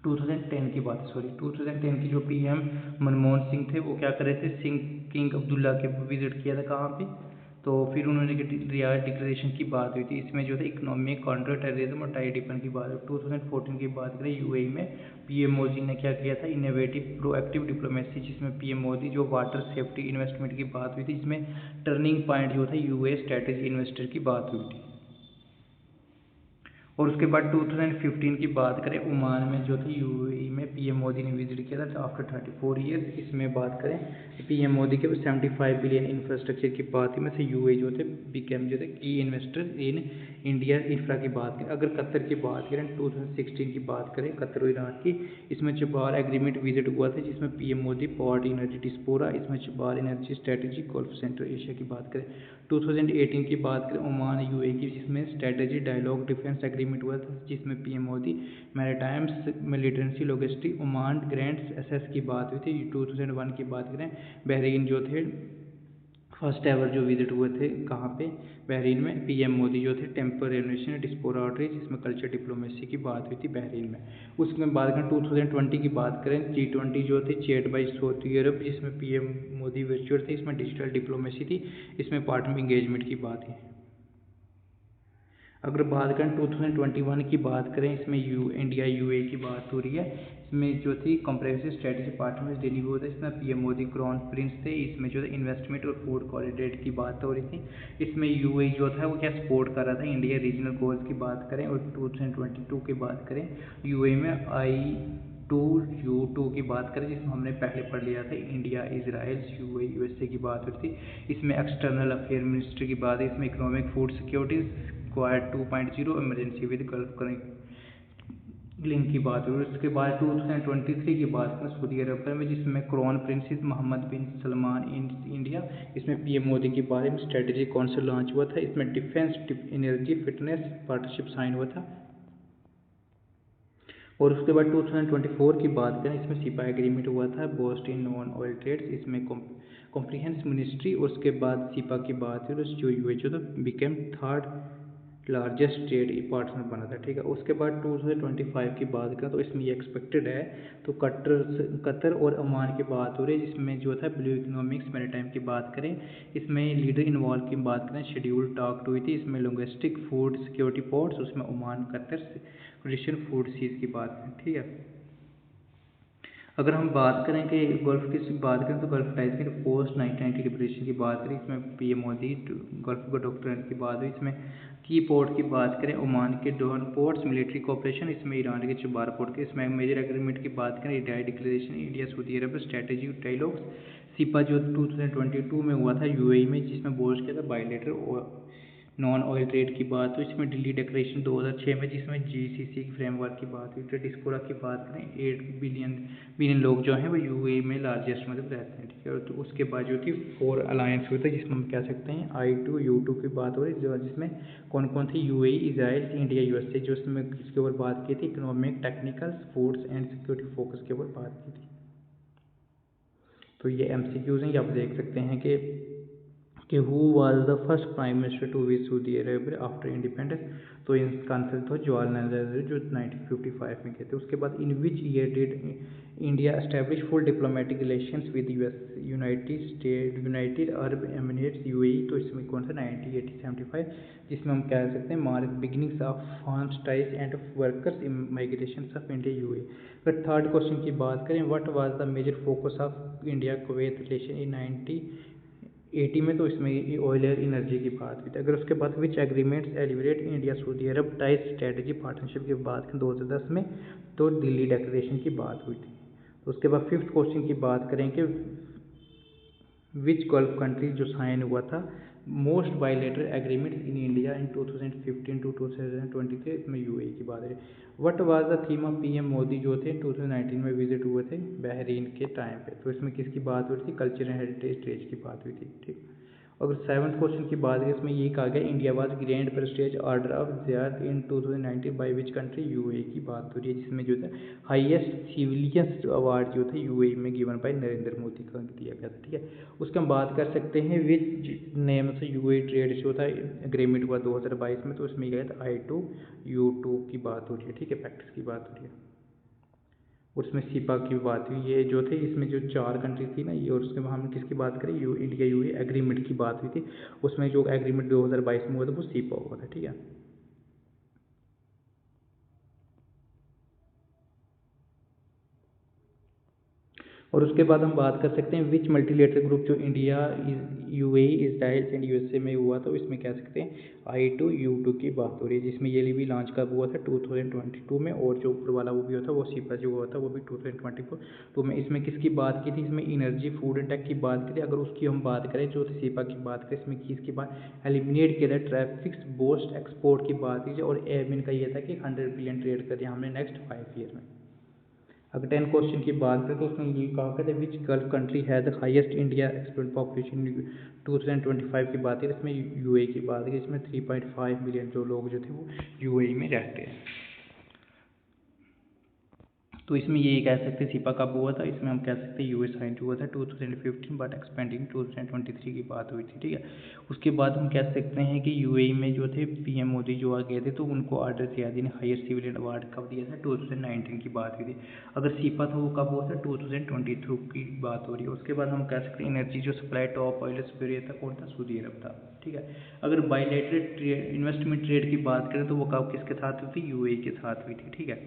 2010 की बात, सॉरी 2010 की जो पीएम मनमोहन सिंह थे वो क्या कर रहे थे, सिंह किंग अब्दुल्ला के विजिट किया था कहाँ पे, तो फिर उन्होंने रियाद डिक्लेरेशन की बात हुई थी। इसमें जो है इकोनॉमिक काउंटर टेररिज्म और टाई डिफेंस की बात है। 2014 की बात करें यूएई में पीएम मोदी ने क्या किया था, इनोवेटिव प्रोएक्टिव डिप्लोमेसी, जिसमें पीएम मोदी जो वाटर सेफ्टी इन्वेस्टमेंट की बात हुई थी, जिसमें टर्निंग पॉइंट जो था यूएस स्ट्रेटेजी इन्वेस्टर की बात हुई थी। और उसके बाद 2015 की बात करें, ओमान में जो थी यूएई में पीएम मोदी ने विजिट किया था आफ्टर 34 ईयर्स। इसमें बात करें पीएम मोदी के 75 बिलियन इंफ्रास्ट्रक्चर की बात में से यूएई जो थे बीकेम जो थे की इन्वेस्टर इन इंडिया इंफ्रा की बात करें। अगर कतर की बात करें 2016 की बात करें, कतर और ईरान की, इसमें चबार एग्रीमेंट विजिट हुआ था, जिसमें PM Modi port energy diaspora, इसमें Chabahar energy strategy Gulf Central Asia की बात करें। 2018 की बात करें ओमान यूएई की, जिसमें स्ट्रेटेजी डायलॉग डिफेंस एग्रीमेंट हुआ था, जिसमें PM Modi maritimes militancy logistic Oman grands SS की बात हुई थी। 2001 की बात करें, बहरीन जो थे फर्स्ट एवर जो विजिट हुए थे कहाँ पे, बहरीन में, पीएम मोदी जो थे टेम्पर रेनोवेशन डिस्पोरा आउटरीच, जिसमें कल्चर डिप्लोमेसी की बात हुई थी बहरीन में। उसमें बात करें 2020 की बात करें, G20 जो थी चेयर्ड बाई सऊदी अरब, जिसमें पीएम मोदी वर्चुअल थे। इसमें डिजिटल डिप्लोमेसी थी, इसमें पार्टनर इंगेजमेंट की बात है। अगर बात करें 2021 की बात करें, इसमें इंडिया यूएई की बात हो रही है। इसमें जो थी कॉम्प्रिहेंसिव स्ट्रेटेजी पार्टनर डेली हुआ था, इसमें पीएम मोदी क्राउन प्रिंस थे। इसमें जो है इन्वेस्टमेंट और फूड कॉरिडोर की बात हो रही थी। इसमें यूएई जो था वो क्या सपोर्ट कर रहा था इंडिया रीजनल गोल्स की बात करें। और 2022 की बात करें, यूएई में I2U2 की बात करें, जिसमें हमने पहले पढ़ लिया था इंडिया इजराइल यूएई यूएसए की बात हुई थी। इसमें एक्सटर्नल अफेयर मिनिस्टर की बात है। इसमें economic food security quad 2.0 emergency with gulf link की बात हुई। उसके बाद 2023 की बात करें सऊदी अरब में, जिसमें crown prince Mohammed bin Salman India, इसमें पीएम मोदी के बारे में स्ट्रेटेजिक काउंसिल लॉन्च हुआ था। इसमें defence energy fitness partnership sign हुआ था। और उसके बाद 2024 की बात करें, इसमें सिपा एग्रीमेंट हुआ था boost in non oil trades, इसमें कॉम्प्रिहेंसिव मिनिस्ट्री। और उसके बाद सिपा की बात है, जो यूएच तो became third largest trade partner बना था, ठीक है। उसके बाद 2025 की बात करें तो इसमें ये एक्सपेक्टेड है, तो कतर और ओमान की बात हो रही है, जिसमें जो था ब्लू इकोनॉमिक्स मैरीटाइम की बात करें, इसमें लीडर इन्वॉल्व की बात करें, शेड्यूल टॉक हुई थी। इसमें लॉजिस्टिक फूड सिक्योरिटी पोर्ट्स, उसमें Oman Qatar Christian food seas की बात करें, ठीक है। अगर हम बात करें कि गल्फ की बात करें तो गल्फ टाइज की पोस्ट 1990 लिबरेशन की बात करें, इसमें पीएम मोदी गल्फ को डॉक्टर की बात हुई। इसमें की पोर्ट की बात करें, ओमान के दोहन पोर्ट्स मिलिट्री कॉपरेशन, इसमें ईरान के चबार पोर्ट के, इसमें मेजर एग्रीमेंट की बात करें, रिटायर डिक्लेरेशन इंडिया सऊदी अरब स्ट्रेटेजी डायलॉग्स, सिपा जो 2022 में हुआ था यूएई में, जिसमें बोर्ड किया था बायोलेटर नॉन ऑयल ट्रेड की बात हुई। इसमें दिल्ली डिक्लेरेशन 2006 में, जिसमें जीसीसी फ्रेमवर्क की बात हुई थी। डिस्पोरा की बात करें, 8 बिलियन लोग जो हैं वो यूएई में लार्जेस्ट मतलब रहते हैं, ठीक है। तो उसके बाद जो थी 4 अलायंस हुई थी, जिसमें हम कह सकते हैं I2U2 की बात हो रही है, जिसमें कौन कौन थी, यूएई, इजराइल, इंडिया, यूएसए, जो इसमें किसके ऊपर बात की थी, economic, technical, foods and security focus के ऊपर बात की थी। तो ये MCQs हैं, ये आप देख सकते हैं कि कि who was the first prime minister to visit Saudi Arabia after independence, तो इनका आंसर था जवाहरलाल नेहरू जो 1955 में गए थे। उसके बाद in which year did India establish full diplomatic relations with United Arab Emirates UAE, तो इसमें कौन सा 1975, जिसमें हम कह सकते हैं mark beginnings of farms ties and workers migration of India UAE. अगर थर्ड क्वेश्चन की बात करें, what was the major focus of India Kuwait relation in 1980 में, तो इसमें ऑयल और एनर्जी की बात हुई थी। अगर उसके बाद विच एग्रीमेंट्स एलिवेट इंडिया सऊदी अरब टाइज स्ट्रेटजी पार्टनरशिप की बात करें 2010 में, तो दिल्ली डिक्लेरेशन की बात हुई थी। तो उसके बाद फिफ्थ क्वेश्चन की बात करें कि विच गल्फ कंट्री जो साइन हुआ था most bilateral agreements in India in 2015 to 2023, इसमें यूएई की बात है। What was the theme of PM Modi जो थे 2019 में विजिट हुए थे बहरीन के टाइम पे, तो इसमें किसकी बात हुई थी, कल्चर एंड हेरिटेज की बात हुई थी। ठीक, अगर सेवन्थ क्वेश्चन की बात करें, इसमें ये कहा गया India was grand Prestige order of ज़ियारत इन 2019 बाय विच कंट्री, यूएई की बात हो रही है, जिसमें जो था हाईएस्ट सिविलियंस अवार्ड जो था यूएई में गिवन बाय नरेंद्र मोदी को दिया गया था। ठीक है, उसके हम बात कर सकते हैं विच नेम से यूएई ट्रेड जो था एग्रीमेंट हुआ 2022 में, तो इसमें गया था I2U2 की बात हो रही है। ठीक है, प्रैक्टिस की बात हो रही है, उसमें सीपा की बात हुई, ये जो थे इसमें जो 4 कंट्री थी ना ये, और उसके बाद हम किसकी बात करें, इंडिया यूए एग्रीमेंट की बात हुई थी, उसमें जो एग्रीमेंट 2022 में हुआ था वो सीपा हुआ था। ठीक है, और उसके बाद हम बात कर सकते हैं विच मल्टीलेटरल ग्रुप जो India UAE Israel and USA में हुआ था, इसमें कह सकते हैं I2U2 की बात हो रही है, जिसमें ये भी लॉन्च कब हुआ था 2022 में, और जो ऊपर वाला वो भी हुआ था वो सीपा जो हुआ था वो भी 2024 में। इसमें किसकी बात की थी, इसमें एनर्जी फूड एंड टेक की बात की थी। अगर उसकी हम बात करें जो सीपा की बात करें, इसमें किसकी बात एलिमिनेट किया था ट्रैफिक बोस्ट एक्सपोर्ट की बात की, और एम इनका ये था कि 100 बिलियन ट्रेड कर दिया हमने नेक्स्ट 5 ईयर में। अगर 10 क्वेश्चन की बात करें तो उसमें ये कहा गया था विच गल्फ कंट्री है the highest India export population 2025 की बात है, इसमें यूएई की बात है, इसमें 3.5 मिलियन जो लोग जो थे वो यूएई में रहते हैं। तो इसमें ये कह सकते हैं सीपा कब हुआ था, इसमें हम कह सकते हैं यूएस साइन हुआ था 2015 बट एक्सपेंडिंग 2023 की बात हुई थी। ठीक है, उसके बाद हम कह सकते हैं कि यूएई में जो थे पीएम मोदी जो आ गए थे तो उनको ऑर्डर ज़ियादी ने हाईएस्ट सिविलियन अवार्ड कब दिया था, 2019 की बात हुई थी। अगर सीपा था वो कब हुआ था, 2022 की बात हो रही है। उसके बाद हम कह सकते हैं एनर्जी जो सप्लाई टॉप ऑयल सुपीरियर था कौन था, सऊदी अरब था। ठीक है, अगर बायलैटरल इन्वेस्टमेंट ट्रेड की बात करें तो वो कब किसके साथ हुई थी, यूएई के साथ हुई थी। ठीक है,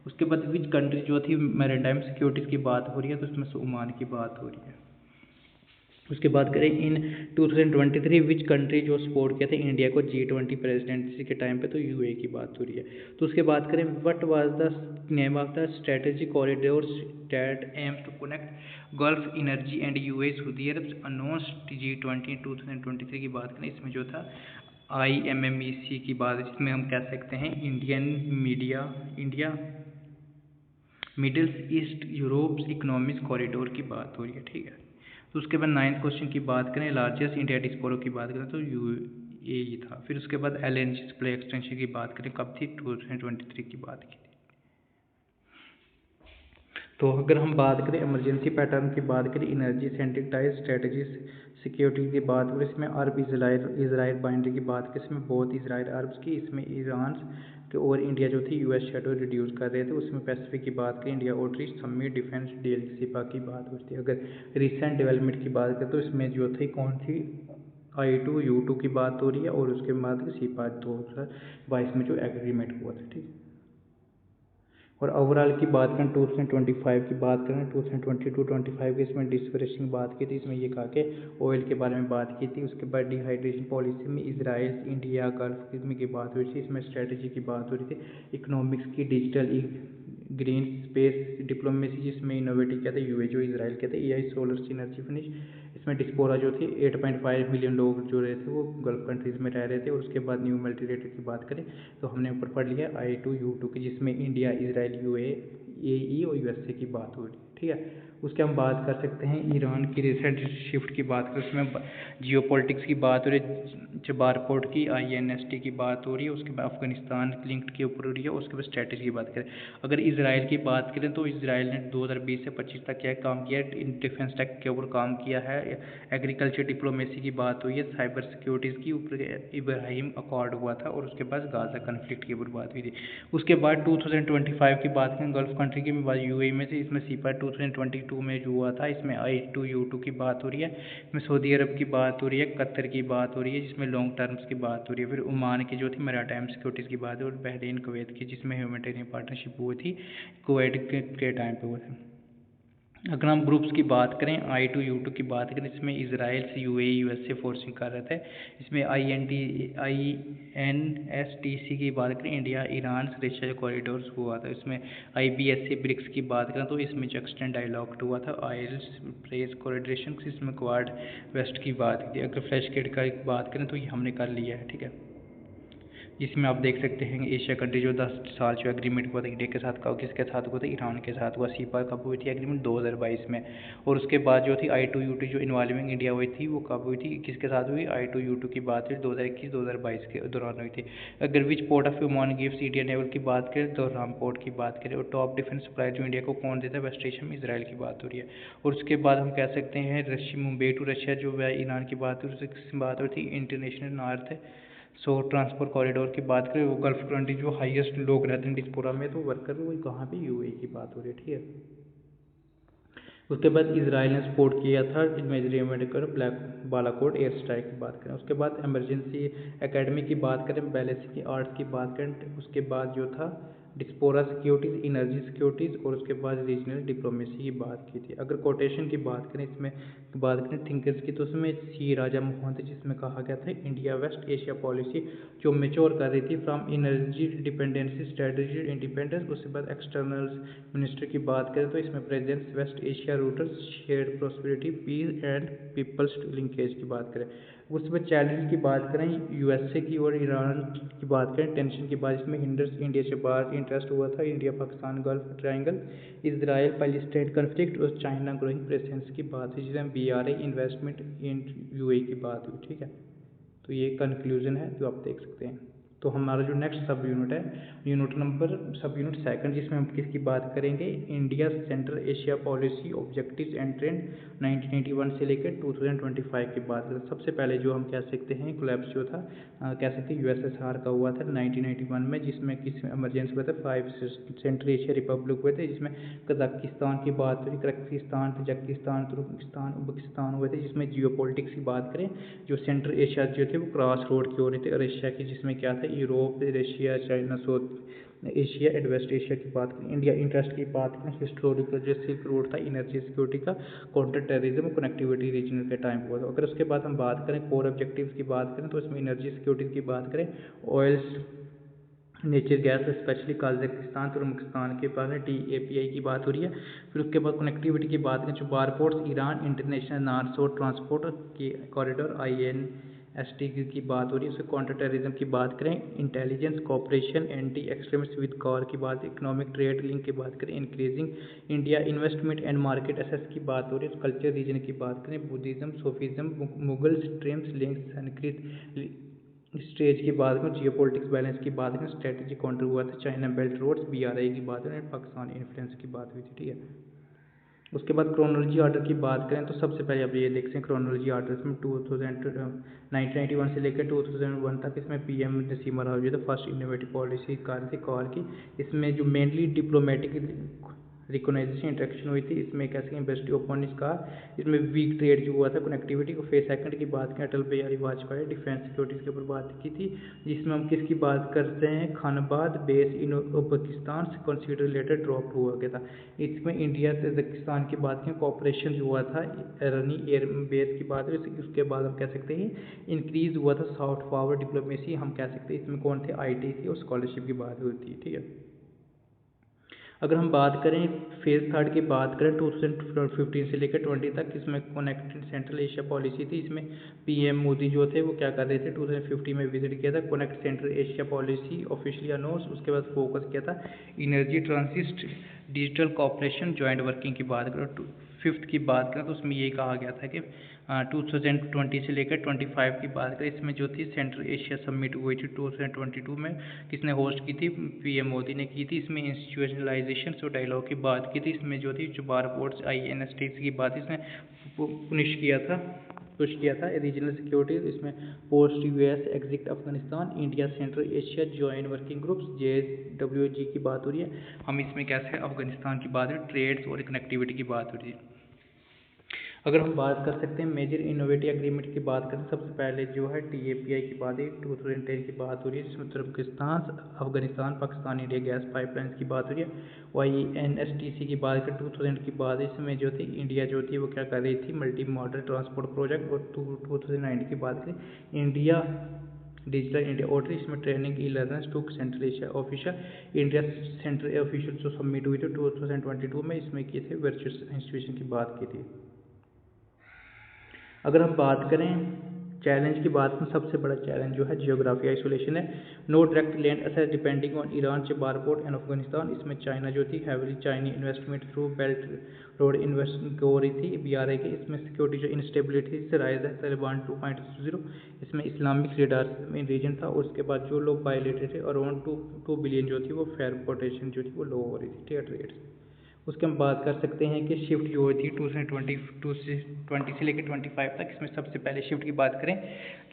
उसके बाद विच कंट्री जो थी मैरीटाइम सिक्योरिटीज़ की बात हो रही है, तो इसमें से ओमान की बात हो रही है। उसके बाद करें इन 2023 विच कंट्री जो सपोर्ट किया था इंडिया को G20 प्रेसिडेंसी के टाइम पे, तो यूएई की बात हो रही है। तो उसके बाद करें what was the name of the strategic corridor that aims to connect gulf energy and UAE Saudi Arab announced G20 2023 की बात करें, इसमें जो था IMMEC की बात, जिसमें हम कह सकते हैं India middle east Europe economic corridor की बात हो रही है। ठीक है, तो उसके बाद 9th क्वेश्चन की बात करें लार्जेस्ट इंडिया डिस्पोरो की बात करें तो यूएई था। फिर उसके बाद LNG सप्लाई एक्सटेंशन की बात करें कब थी, 2023 की बात की थी। तो अगर हम बात करें इमरजेंसी पैटर्न की बात करें एनर्जी सेंसिटाइज स्ट्रेटजी सिक्योरिटी की बात करें, इसमें अरब इसराइल बाइंड्री की बात करें, इसमें बहुत इसराइल अरब्स की, इसमें ईरान के और इंडिया जो थी यूएस शेडो रिड्यूस कर रहे थे। उसमें पैसिफिक की बात करें India outreach summit defence deal cepa की बात होती है। अगर रिसेंट डेवलपमेंट की बात करें तो इसमें जो थी कौन थी I2U2 की बात हो रही है, और उसके बाद सीपा 2022 में जो एग्रीमेंट हुआ था। ठीक है, और ओवरऑल की बात करें 2025 की बात करें 2022-25 की, इसमें डिस्कशन बात की थी, इसमें ये कहा कि ऑयल के बारे में बात की थी। उसके बाद डिहाइड्रेशन पॉलिसी में इसराइल इंडिया गल्फ की बात हुई थी, इसमें स्ट्रेटजी की बात हो रही थी। इकोनॉमिक्स की डिजिटल ग्रीन स्पेस डिप्लोमेसी जिसमें इनोवेटिव क्या था यूए जो इसराइल के थे, AI सोलर सिनर्जी फिनिश, इसमें डिस्पोरा जो थी 8.5 मिलियन लोग जो रहे थे वो गल्फ कंट्रीज़ में रह रहे थे। और उसके बाद न्यू मल्टीलेटरल की बात करें तो हमने ऊपर पढ़ लिया I2U2 की, जिसमें इंडिया इसराइल UAE और USA की बात हो रही है। ठीक है, उसके हम बात कर सकते हैं ईरान की रिसेंट शिफ्ट की बात करें, उसमें जियो पॉलिटिक्स की बात हो रही है, चबार पोर्ट की INST की बात हो रही है। उसके बाद अफगानिस्तान लिंक्ड के ऊपर हो रही है। उसके बाद स्ट्रेटजी की बात करें, अगर इसराइल की बात करें तो इसराइल ने 2020 से 25 तक क्या काम किया है, डिफेंस टेक के ऊपर काम किया है, एग्रीकल्चर डिप्लोमेसी की बात हुई है, साइबर सिक्योरिटीज़ की ऊपर इब्राहिम अकॉर्ड हुआ था, और उसके बाद गाजा कन्फ्लिक्ट के ऊपर बात हुई थी। उसके बाद 2025 की बात करें गल्फ कंट्री की यूएई में से, इसमें सीपा 2022 में जो हुआ था, इसमें I2U2 की बात हो रही है, इसमें सऊदी अरब की बात हो रही है, कतर की बात हो रही है जिसमें लॉन्ग टर्म्स की बात हो रही है, फिर ओमान की जो थी मैरीटाइम सिक्योरिटीज़ की बात है, और बहरीन कुवैत की जिसमें ह्यूमैनिटेरियन पार्टनरशिप हुई थी कुवैत के टाइम पे हुआ था। अगर हम ग्रुप्स की बात करें, I2U2 की बात करें, इसमें इसराइल से UAE USA फोर्सिंग कर रहे थे, इसमें INSTC की बात करें, इंडिया ईरान रशिया कॉरिडोर्स हुआ था, इसमें IBSA ब्रिक्स की बात करें तो इसमें जक्सटन डायलॉग हुआ था, आइल्स प्रेस कोऑर्डिनेशन, इसमें क्वाड वेस्ट की बात की। अगर फ्लैश किट की बात करें तो ये हमने कर लिया है, ठीक है। इसमें आप देख सकते हैं एशिया कंट्री जो 10 साल जो एग्रीमेंट हुआ था इंडिया के साथ का, किसके साथ हुआ था, ईरान के साथ हुआ। सीपा कब हुई थी एग्रीमेंट 2022 में, और उसके बाद जो थी I2U2 जो इन्वॉल्विंग इंडिया हुई थी वो कब हुई थी, किसके साथ हुई, I2U2 की बात हुई 2021-2022 के दौरान हुई थी। अगर विच port of Oman gives Indian naval की बात करें, दोहराम पोर्ट की बात करें, और टॉप डिफेंस सप्लायर जो इंडिया को कौन देता है, वेस्ट एशिया में इसराइल की बात हो रही है। और उसके बाद हम कह सकते हैं मुंबई टू रशिया जो है ईरान की बात हुई, उसकी बात हुई थी इंटरनेशनल नॉर्थ ट्रांसपोर्ट कॉरिडोर की बात करें, वो गल्फ कंट्री जो हाईएस्ट लोग रहते हैं डिस्पोरा में, तो वर्कर वो कहाँ पे, UAE की बात हो रही है, ठीक है। उसके बाद इसराइल ने सपोर्ट किया था major black Balakot air strike की बात करें। उसके बाद इमरजेंसी एकेडमी की बात करें, बैलिस्टिक की आर्ट्स की बात करें, उसके बाद जो था डिस्पोरा सिक्योरिटीज़, इनर्जी सिक्योरिटीज़, और उसके बाद रीजनल डिप्लोमेसी की बात की थी। अगर कोटेशन की बात करें, इसमें बात करें थिंकर्स की, तो उसमें सी राजा मोहन थे, जिसमें कहा गया था इंडिया वेस्ट एशिया पॉलिसी जो मेच्योर कर रही थी from energy dependency strategy independence. उसके बाद एक्सटर्नल मिनिस्टर की बात करें तो इसमें presence west Asia routers shared prosperity peace and peoples linkage की बात करें। उसमें चैलेंज की बात करें, USA की और ईरान की बात करें, टेंशन की बात, इसमें हिंडर्स इंडिया से बाहर इंटरेस्ट हुआ था, India Pakistan gulf triangle, Israel Palestine conflict, और चाइना ग्रोइंग प्रेजेंस की बात हुई, जिसमें BRI इन्वेस्टमेंट इन UAE की बात हुई, ठीक है। तो ये कंक्लूजन है जो आप देख सकते हैं। तो हमारा जो नेक्स्ट सब यूनिट है, यूनिट नंबर सब यूनिट सेकंड, जिसमें हम किसकी बात करेंगे, India central Asia policy objectives and trend 1991 से लेकर 2025 की बात करें। सबसे पहले जो हम कह सकते हैं कोलैप्स जो था, कह सकते हैं USSR का हुआ था 1991 में, जिसमें किस इमरजेंसी हुआ था, 5 सेंट्रल एशिया रिपब्लिक हुए थे, जिसमें कजाकिस्तान की बात हुई, किर्गिस्तान, तजाकिस्तान, तुर्कमेनिस्तान, उज्बेकिस्तान हुए थे। जिसमें जियोपॉलिटिक्स की बात करें, जो सेंट्रल एशिया जो थे वो क्रॉस रोड की हो रहे थे, और एशिया की जिसमें क्या था, Europe, Russia, China, South Asia and West Asia की बात करें। इंडिया इंटरेस्ट की बात करें, हिस्टोरिकल जो सिल्क रोड था, एनर्जी सिक्योरिटी का, काउंटर टेररिज्म, कनेक्टिविटी रीजनल के टाइम हुआ था। अगर उसके बाद हम बात करें कोर ऑब्जेक्टिव्स की बात करें, तो इसमें एनर्जी सिक्योरिटी की बात करें, oils, nature gas, specially Kazakhstan, Turkmenistan के पास TAPI की बात हो रही है। फिर उसके बाद कनेक्टिविटी की बात करें, जो बारपोर्ट्स, Iran international north south transport की कॉरिडोर INST की बात हो रही है। उसके काउंटर टेररिज्म की बात करें, intelligence cooperation, anti extremist with core की बात, इकोनॉमिक ट्रेड लिंक की बात करें, increasing India investment and market access की बात हो रही है। कल्चर रीजन की बात करें, Buddhism, Sufism, Mughal streams links, Sanskrit stage की बात करें, जियोपॉलिटिक्स बैलेंस की बात करें, स्ट्रेटेजी काउंटर हुआ था, चाइना बेल्ट रोड्स, BRI की बात करें, पाकिस्तान इन्फ्लुएंस की बात हुई थी, ठीक है। उसके बाद क्रोनोलॉजी ऑर्डर की बात करें, तो सबसे पहले आप ये देखते हैं क्रोनोलॉजी ऑर्डर, इसमें 1991 से लेकर 2001 तक इसमें PM नसीम राव जी था फर्स्ट इनोवेटिव पॉलिसी कार थी कॉल की। इसमें जो मेनली डिप्लोमेटिक रिकोनाइजेशन इंट्रैक्शन हुई थी, इसमें कैसे इंडस्ट्री ओपन इसका, इसमें वीक ट्रेड जो हुआ था, कनेक्टिविटी को। फेज सेकंड की बात करें, अटल बिहारी वाजपेयी डिफेंस सिक्योरिटीज़ के ऊपर बात की थी, जिसमें हम किसकी बात करते हैं, खानाबाद बेस इन उज्बेकिस्तान से कंसीडर रिलेटेड ड्रॉप हुआ गया था। इसमें इंडिया तजाकिस्तान की बात करें, कॉपरेशन जो हुआ था रनी एयर बेस की बात करें। उसके बाद हम कह सकते हैं इंक्रीज हुआ था सॉफ्ट पावर डिप्लोमेसी, हम कह सकते हैं इसमें कौन थे, ITC और स्कॉलरशिप की बात होती है, ठीक है। अगर हम बात करें फेज थर्ड की बात करें 2015 से लेकर 20 तक, इसमें कनेक्टेड सेंट्रल एशिया पॉलिसी थी। इसमें PM मोदी जो थे वो क्या कर रहे थे, 2015 में विजिट किया था, connect Central Asia policy officially announce. उसके बाद फोकस किया था energy transit, digital cooperation, joint working की बात करें। फिफ्थ की बात करें तो उसमें ये कहा गया था कि 2020 से लेकर 25 की बात करें, इसमें जो थी सेंट्रल एशिया समिट हुई थी 2022 में। किसने होस्ट की थी? पीएम मोदी ने की थी। इसमें इंस्टीट्यूशनलाइजेशन और डायलॉग की बात की थी। इसमें जो थी बार बोर्ड्स INSTs की बात इसने पुश किया था रीजनल सिक्योरिटी। इसमें post US exit Afghanistan, India central Asia joint working groups JWG की बात हो रही है। हम इसमें कैसे अफगानिस्तान की बात है, ट्रेड्स और कनेक्टिविटी की बात हो रही है। अगर हम बात कर सकते हैं मेजर इनोवेटिव एग्रीमेंट की बात करें, सबसे पहले जो है TAPI की बात है 2010 की बात हो रही है, जिसमें Turkmenistan, Afghanistan, Pakistan, India gas pipelines की बात हो रही है। INSTC की बात करें 2000 की बात है, इसमें जो थी इंडिया जो थी वो क्या कर रही थी, मल्टी मॉडल ट्रांसपोर्ट प्रोजेक्ट। और 2009 की बात करें इंडिया डिजिटल इंडिया ऑर्डर, इसमें training E-Learners to central Asia official India central official जो सबमिट हुई थी 2022 में, इसमें किए थे वर्चुअल इंस्टीट्यूशन की बात की थी। अगर हम बात करें चैलेंज की बात में, सबसे बड़ा चैलेंज जो है जियोग्राफी आइसोलेशन है। No direct land access depending on Iran, Chabahar port and Afghanistan. इसमें चाइना जो थी heavily Chinese investment through belt road investment हो रही थी BRI के। इसमें सिक्योरिटी जो इंस्टेबिलिटी से राइज है तालिबान 2.0। इसमें इस्लामिक रेडार में रीजन था। और उसके बाद जो लोग वायलेटेड थे अराउंड 2 बिलियन जो थी वो फेयर पोटेशन जो थी वो लो हो रही थी, ठीक है, ट्रेड्स। उसके हम बात कर सकते हैं कि शिफ्ट जो हुई थी 2022 से 20 से लेकर 25 तक। इसमें सबसे पहले शिफ्ट की बात करें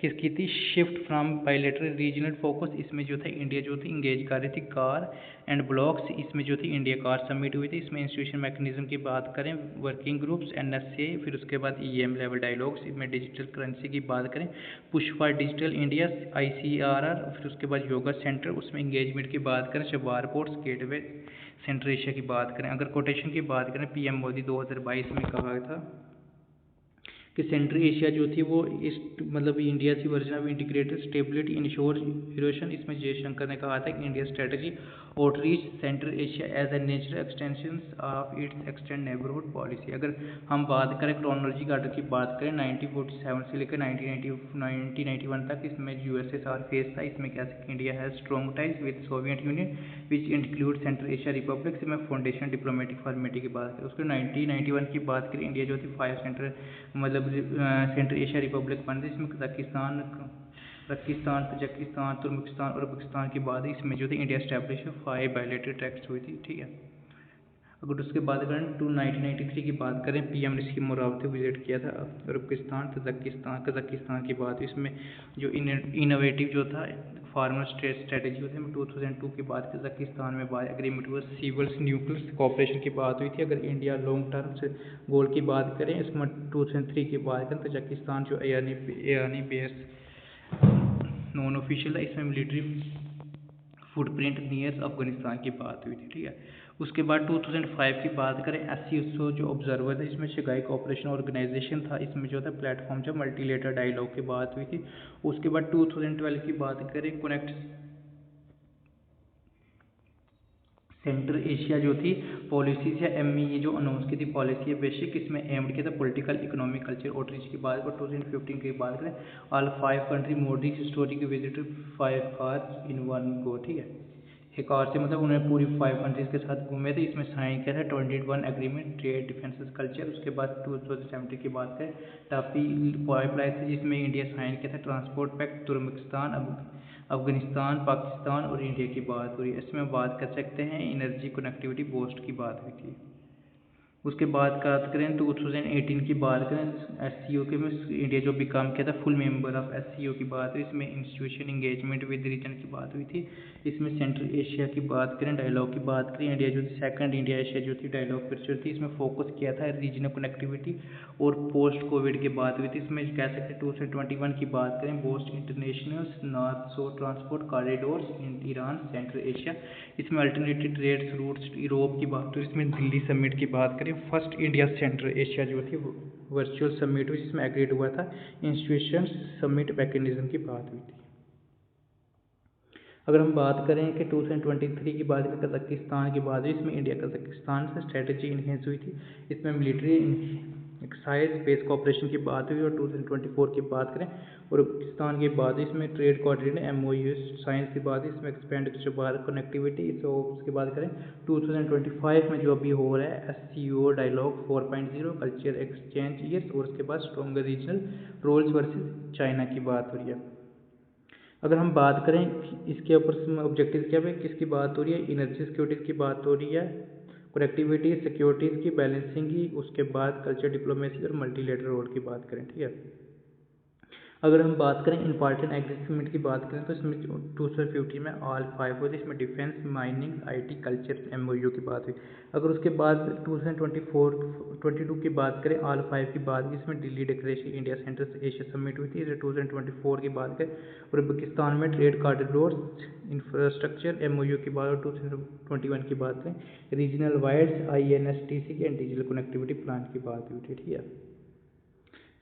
किसकी थी, shift from bilateral regional focus. इसमें जो था इंडिया जो थी इंगेज कर रही थी कार एंड ब्लॉक्स। इसमें जो थी इंडिया कार समिट हुई थी। इसमें इंस्टीट्यूशन मैकेनिज्म की बात करें, वर्किंग ग्रुप्स, NSA, फिर उसके बाद EM लेवल डायलॉग्स। इसमें डिजिटल करेंसी की बात करें, push for digital India ICRR, फिर उसके बाद योगा सेंटर। उसमें इंगेजमेंट की बात करें, चबार पोर्ट्स, गेटवे सेंट्रल एशिया की बात करें। अगर कोटेशन की बात करें, PM मोदी 2022 में कहा था कि सेंट्रल एशिया जो थी वो इस मतलब इंडिया की version of integrated stability ensure erosion. इसमें जयशंकर ने कहा था कि India strategy outreach central Asia as a natural extension of its extend neighbourhood policy. अगर हम बात करें क्रोनोलॉजी ऑर्डर की बात करें 1947 से लेकर 1991 तक, इसमें USSR फेज था। इसमें क्या India has strong ties with Soviet union which include central Asia Republic. इसमें फाउंडेशन डिप्लोमेटिक फॉर्मेलिटी की बात करें। उसके 1991 की बात करें, इंडिया जो थी 5 सेंट्रल एशिया रिपब्लिक बन रही। इसमें कजाकिस्तान, तजाकिस्तान, तुर्कमेनिस्तान और पाकिस्तान की बात है। इसमें जो थी इंडिया स्टैब्लिश 5 बायलैटरल ट्रैक्ट्स हुई थी, ठीक है। अगर उसके बाद करें 1993 की बात करें, PM ने इसकी मुरावते विजिट किया था तुर्कमेनिस्तान, कजाकिस्तान की बात। इसमें जो इनोवेटिव जो था फार्मर स्ट्रेटेजी होती है 2002 की बात कजाकिस्तान में बाय एग्रीमेंट हुआ। सिविल्स न्यूक्लियर कॉपरेशन की बात हुई थी। अगर इंडिया लॉन्ग टर्म से गोल की बात करें, इसमें 2003 की बात करें, तजाकिस्तान जो ईरानी बेस नॉन ऑफिशियल है, इसमें मिलिट्री फुटप्रिंट नियर अफगानिस्तान की बात हुई थी, ठीक है। उसके बाद 2005 की बात करें, SCO जो ऑब्जर्वर है, इसमें शंघाई कोऑपरेशन ऑर्गेनाइजेशन था। इसमें जो था प्लेटफॉर्म जो मल्टीलेटरल डायलॉग की बात हुई थी। उसके बाद 2012 की बात करें, कनेक्ट सेंट्रल एशिया जो थी पॉलिसीज है MEE जो अनाउंस की थी पॉलिसी है बेसिक। इसमें एम्ड किया था पॉलिटिकल इकोनॉमिक कल्चर आउटरीच की बात करें। 2015 की बात करें, all 5 country Modi historic visit 5 cars in 1 go, ठीक है। एक कार से मतलब उन्होंने पूरी 5 कंट्रीज के साथ घूमे थे। इसमें साइन किया था 21 एग्रीमेंट ट्रेड डिफेंस कल्चर। उसके बाद 2017 की बात करें, टापी पाइपलाइन थी जिसमें इंडिया साइन किया था transport pact. Turkmenistan, Afghanistan, Pakistan और इंडिया की बात हुई। इसमें बात कर सकते हैं एनर्जी कनेक्टिविटी बूस्ट की बात हुई थी। उसके बाद बात करें 2018 की बात करें, SCO के में इंडिया जो भी काम किया था फुल मेंबर ऑफ SCO की बात हुई। इसमें इंस्टीट्यूशन इंगेजमेंट विद रीजन की बात हुई थी। इसमें सेंट्रल एशिया की बात करें, डायलॉग की बात करें, इंडिया जो थी सेकंड इंडिया एशिया जो थी डायलॉग वर्चुअल थी। इसमें फोकस किया था रीजनल कनेक्टिविटी और पोस्ट कोविड की बात हुई थी। इसमें कह सकते हैं 2021 की बात करें, post international north south transport corridors in Iran central Asia. इसमें अल्टरनेटिव ट्रेड्स रूट्स यूरोप की बात हुई। इसमें दिल्ली समिट की बात करें, फर्स्ट इंडिया सेंट्रल एशिया जो थी वर्चुअल समिट हुई जिसमें एग्रीड हुआ था इंस्टीट्यूशन समिट मैकेनिज्म की बात हुई थी। अगर हम बात करें कि 2023 की बात करें, कजाकिस्तान की बात हुई। इसमें इंडिया कजाकिस्तान से स्ट्रेटजी इन्हेंस हुई थी। इसमें मिलिट्री साइज बेस कॉपरेशन की बात हुई और 2024 की बात करें और पाकिस्तान की बात है, इसमें ट्रेड कोऑर्डिनेटर MOU साइंस की बात है, इसमें एक्सपेंडिचर बार कनेक्टिविटी। तो उसके बाद करें 2025 में जो अभी हो रहा है SCO dialogue 4.0 culture exchange years, और उसके बाद stronger regional roles versus China की बात हो रही है। अगर हम बात करें इसके ऊपर ऑब्जेक्टिव क्या है, किसकी बात हो रही है, एनर्जी सिक्योरिटीज़ की बात हो रही है, कनेक्टिविटी सिक्योरिटीज़ की बैलेंसिंग की, उसके बाद कल्चर डिप्लोमेसी और मल्टीलेटरल रोल की बात करें, ठीक है। अगर हम बात करें इंपॉर्टेंट एग्रीमेंट की बात करें तो इसमें 2050 में ऑल 5 होते हैं, इसमें defence, mining, IT, culture MOU की बात हुई। अगर उसके बाद 2022 की बात करें ऑल 5 की बात, इसमें Delhi declaration India central Asia summit हुई थी। 2024 की बात करें और पाकिस्तान में ट्रेड कॉरिडोर इंफ्रास्ट्रक्चर MOU की बात, और 2021 की बात करें रीजनल वाइड्स INSTC के डिजिटल कनेक्टिविटी प्लान की बात हुई थी, ठीक है।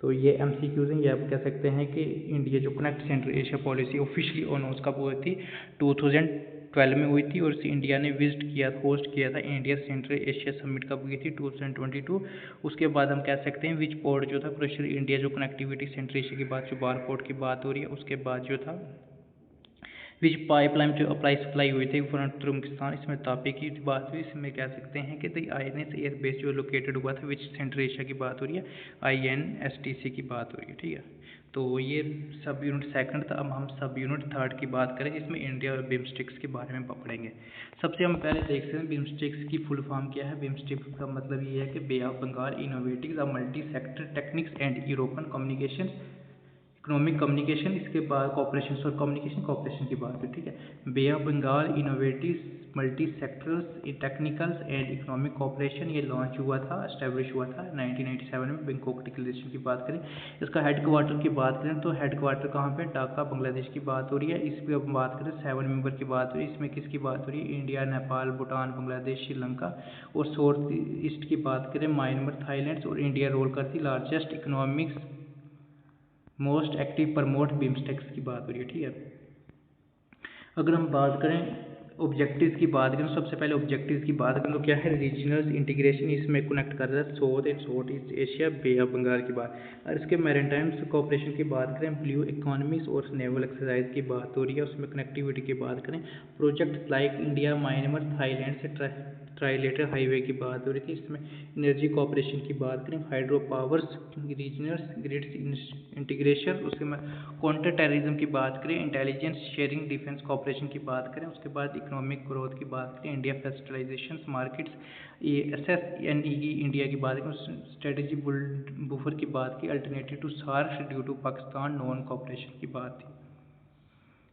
तो ये MCQs हैं, ये आप कह सकते हैं कि इंडिया जो connect Central Asia policy officially announce कब हुई थी, 2012 में हुई थी, और इसे इंडिया ने विजिट किया, होस्ट किया था। इंडिया सेंट्रल एशिया समिट कब हुई थी, 2022। उसके बाद हम कह सकते हैं विच पोर्ट जो था क्रुशियल इंडिया जो कनेक्टिविटी सेंट्रल एशिया की बात, जो बार पोर्ट की बात हो रही है, उसके बाद जो था विच पाइपलाइन जो अप्लाई सप्लाई हुई थी फ्रॉम तुर्कमेनिस्तान, इसमें तापी की बात हुई। इसमें कह सकते हैं कि INS एयरबेस जो लोकेटेड हुआ था विच सेंट्रल एशिया की बात हो रही है, INSTC की बात हो रही है, ठीक है। तो ये सब यूनिट सेकंड था। अब हम सब यूनिट थर्ड की बात करें जिसमें इंडिया और बिम्स्टेक्स के बारे में पढ़ेंगे। सबसे हम पहले देखते हैं बिम्स्टेक्स की फुल फॉर्म क्या है। बिम्स्टेक्स का मतलब ये है कि bay of Bengal innovative multi sector technics and European communication economic communication, इसके बाद कॉपरेशन और कम्युनिकेशन कॉपरेशन की बात है, ठीक है। Bay of Bengal innovative multi sectors technicals and economic cooperation, ये लॉन्च हुआ था, एस्टेब्लिश हुआ था 1997 में। बैंकॉक डिक्लेरेशन की बात करें, इसका हेडक्वार्टर की बात करें तो हेडक्वार्टर कहाँ पे, ढाका बांग्लादेश की बात हो रही है। इस पर अब बात करें 7 मेंबर की बात हो रही है, इसमें किसकी बात हो रही है, इंडिया, नेपाल, भूटान, बांग्लादेश, श्रीलंका, और साउथ ईस्ट की बात करें म्यांमार, थाईलैंड, और इंडिया रोल करती largest economics most active promote BIMSTECs की बात हो रही है, ठीक है। अगर हम बात करें ऑब्जेक्टिव्स की बात करें, सबसे पहले ऑब्जेक्टिव्स की बात करें तो क्या है, रीजनल इंटीग्रेशन, इसमें कनेक्ट कर रहा है south and south east Asia, bay of Bengal की बात। और इसके मैरीटाइम कोऑपरेशन की बात करें, ब्लू इकोनॉमीज और नेवल एक्सरसाइज की बात हो रही है, उसमें कनेक्टिविटी की बात करें, project like India, Myanmar, Thailand से ट्राईलेटरल हाईवे की बात हो रही थी। इसमें एनर्जी कॉपरेशन की बात करें, hydro powers, regionals grids integration, उसके बाद काउंटर टेररिज्म की बात करें, इंटेलिजेंस शेयरिंग, डिफेंस कॉपरेशन की बात करें, उसके बाद इकोनॉमिक ग्रोथ की बात करें, इंडिया फेस्टिलाइजेशन मार्केट्स, SSNE की इंडिया की बात करें, स्ट्रेटेजी बुफर की बात की, alternative to SAARC due to Pakistan non cooperation की बात थी।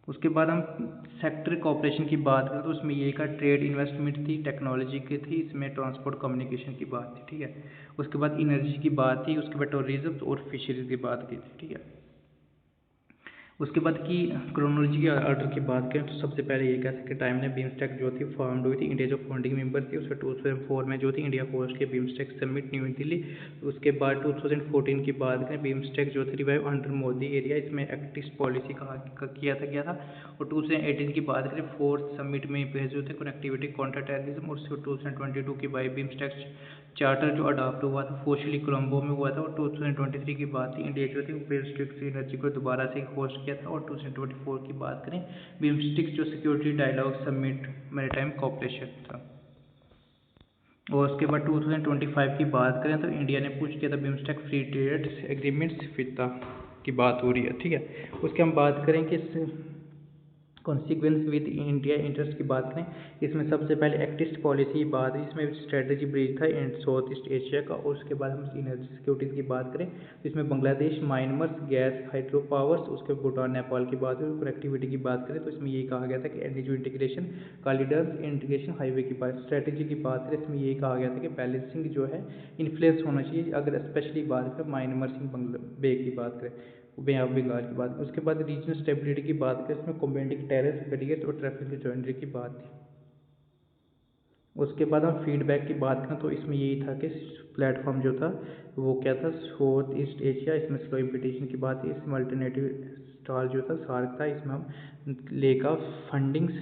उसके बाद हम सेक्टर कॉपरेशन की बात करें तो उसमें ये का ट्रेड इन्वेस्टमेंट थी, टेक्नोलॉजी की थी, इसमें ट्रांसपोर्ट कम्युनिकेशन की बात थी, ठीक है। उसके बाद एनर्जी की बात थी, उसके बाद टूरिज्म और फिशरीज की बात की थी, ठीक है। उसके बाद की क्रोनोलॉजी के ऑर्डर की बात करें तो सबसे पहले ये कह सकते टाइम ने बिम्स्टेक जो थी फॉर्म्ड हुई थी, इंडिया जो फाउंडिंग मेंबर थी उसमें 2004 में जो थी इंडिया होस्ट के बिम्स्टेक समिट न्यू दिल्ली। उसके बाद 2014 की बात करें बिम्स्टेक जो थी रिवाइव अंडर मोदी एरिया, इसमें एक्टिस्ट पॉलिसी किया था। और 2018 की बात करें फोर्थ समिट में भेज जो थे कनेक्टिविटी काउंटर टेररिज्म, और 2022 की बाई बिम्स्टेक चार्टर जो अडॉप्ट हुआ था फोर्शली कोलंबो में हुआ था। और 2023 की बात थी इंडिया जो थी बिम्स्टेक एनर्जी को दोबारा से होस्ट किया था। और 2024 की बात करें बिम्स्टेक जो security dialogue summit maritime cooperation था। और उसके बाद 2025 की बात करें तो इंडिया ने पुश किया था बिम्स्टेक फ्री ट्रेड एग्रीमेंट्स फिता की बात हो रही है, ठीक है। उसके हम बात करें कि कॉन्सिक्वेंस विद इंडिया इंटरेस्ट की बात करें, इसमें सबसे पहले एक्टिस्ट पॉलिसी की बात है, इसमें स्ट्रेटजी ब्रिज था इन साउथ ईस्ट एशिया का। और उसके बाद हम एनर्जी सिक्योरिटी की बात करें तो इसमें Bangladesh, Myanmar, gas, hydro powers, उसके भूटान, नेपाल की बात है। कनेक्टिविटी की बात करें तो इसमें ये कहा गया था कि energy integration, corridor integration, highway की बात। स्ट्रेटजी की बात करें इसमें ये कहा गया था कि बैलेंसिंग जो है इन्फ्लुएंस होना चाहिए, अगर स्पेशली बात करें म्यांमार से बे की बात करें, बे ऑफ बंगाल की बात। उसके बाद रीजनल स्टेबिलिटी की बात करें इसमें कॉम्बाटिंग टेररिस्ट, बैरियर्स और ट्रैफिक जॉइंट्री की बात थी। उसके बाद हम फीडबैक की बात करें तो इसमें यही था कि प्लेटफॉर्म जो था वो क्या था, साउथ ईस्ट एशिया, इसमें स्लो इम्पिटिशन की बात थी। इसमें अल्टरनेटिव स्टार जो था सार्क था, इसमें हम lake of fundings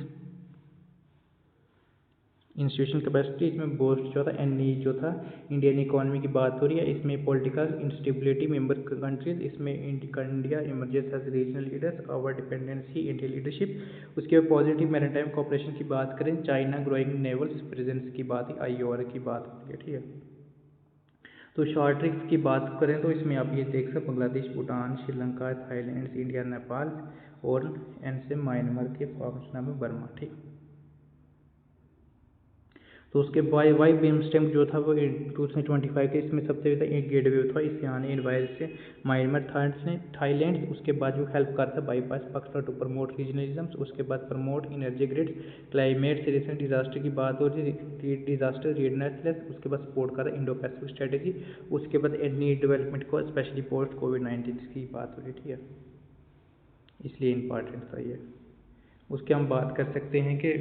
institutional capacity इसमें बोस्ट जो था एनई जो था इंडियन इकोनॉमी की बात हो रही है, इसमें पॉलिटिकल इंस्टेबिलिटी मेंबर कंट्रीज, इसमें India emerges as regional leaders, our dependency Indian leadership. उसके बाद पॉजिटिव मैरीटाइम कॉपरेशन की बात करें, चाइना ग्रोइंग नेवल प्रेजेंस की बात, आईओआर की बात होती है, ठीक है। तो शॉर्ट ट्रिक्स की बात करें तो इसमें आप ये देख सकते बांग्लादेश, भूटान, श्रीलंका, थाईलैंड, इंडिया, नेपाल और एन से म्यांमार के फॉर्म्स नाम है बर्मा, ठीक। तो उसके वाई बिमस्टेक जो था वो 2025 के इसमें सबसे ज़्यादा एक गेटवे था, इससे आने इन्वाइस से म्यांमार, थाईलैंड। उसके बाद जो हेल्प करता है bypass Pakistan to promote regionalism, उसके बाद प्रमोट एनर्जी ग्रिड, क्लाइमेट से रिसेंट डिजास्टर की बात हो रही है, डिजास्टर रेडनेसलेस। उसके बाद सपोर्ट कर रहा है इंडो पैसिफिक स्ट्रेटेजी। उसके बाद एनी डेवलपमेंट को स्पेशली पोस्ट कोविड-19 की बात हो रही है, ठीक है, इसलिए इम्पॉर्टेंट था ये। उसके हम बात कर सकते हैं कि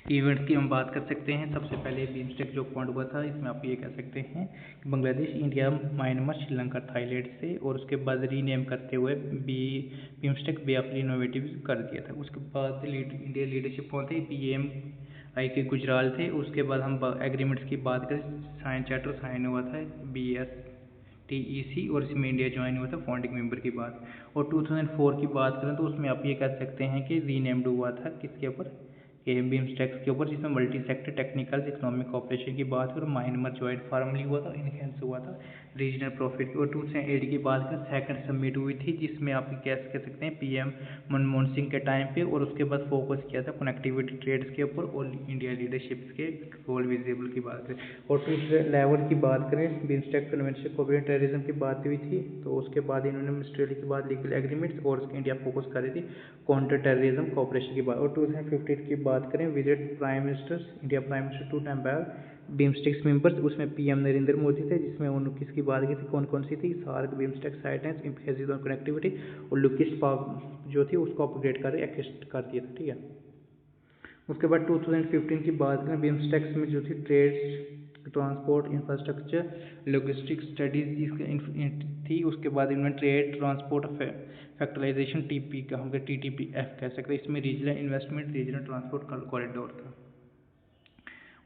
इवेंट्स की हम बात कर सकते हैं। सबसे पहले बिम्स्टेक जो पॉइंट हुआ था, इसमें आप ये कह सकते हैं कि Bangladesh, India, Myanmar, Sri Lanka, Thailand से, और उसके बाद रीनेम करते हुए बिम्स्टेक व्यापी इनोवेटिव कर दिया था। उसके बाद इंडिया लीडरशिप कौन थे, PMI के गुजराल थे। उसके बाद हम एग्रीमेंट्स की बात करें, साइन चार्टर साइन हुआ था BSTEC, और इसमें इंडिया ज्वाइन हुआ था फाउंडिंग मेंबर की बात। और 2004 की बात करें तो उसमें आप ये कह सकते हैं कि रीनेम्ड हुआ था किसके ऊपर, बिम्स्टेक के ऊपर, जिसमें multi sector technical economic cooperation की बात करें। म्यांमार ज्वाइंट फॉर्मली हुआ था, इनहेंस हुआ था रीजनल प्रॉफिट। और 2008 की बात करें, सेकंड समिट हुई थी, जिसमें आप कैसे कह सकते हैं PM मनमोहन सिंह के टाइम पे, और उसके बाद फोकस किया था कनेक्टिविटी ट्रेड्स के ऊपर और इंडिया लीडरशिप के रोल विजिबल की बात करें। और 2011 की बात करें, बिम्स्टेक कन्वेंशन कोविड टेररिज्म की बात हुई थी। तो उसके बाद इन्होंने मिनिस्ट्रियल की बात, लीगल एग्रीमेंट्स, और उसके इंडिया फोकस कर रही थी काउंटर टेररिज्म कॉपरेशन की बात। और 2015 की बात करें, visit prime ministers, India prime minister 2 time back BIMSTECs members, उसमें PM नरेंद्र मोदी थे, जिसमें उन किसकी बात की थी, कौन कौन सी थी, सार्क, बिम्स्टेक, साइटेंस, एम्फेसिस ऑन कनेक्टिविटी, और लुकिस्ट पाक जो थी उसको अपग्रेड कर दिया था, ठीक है। उसके बाद 2015 की बात करें, बिम्स्टेक्स में जो थी trades, transport, infrastructure, logistics studies थी। उसके बाद इन्होंने ट्रेड, ट्रांसपोर्ट, फैक्टराइजेशन, TP का हम TTPF कह सकते हैं, इसमें regional investment, regional transport corridor था।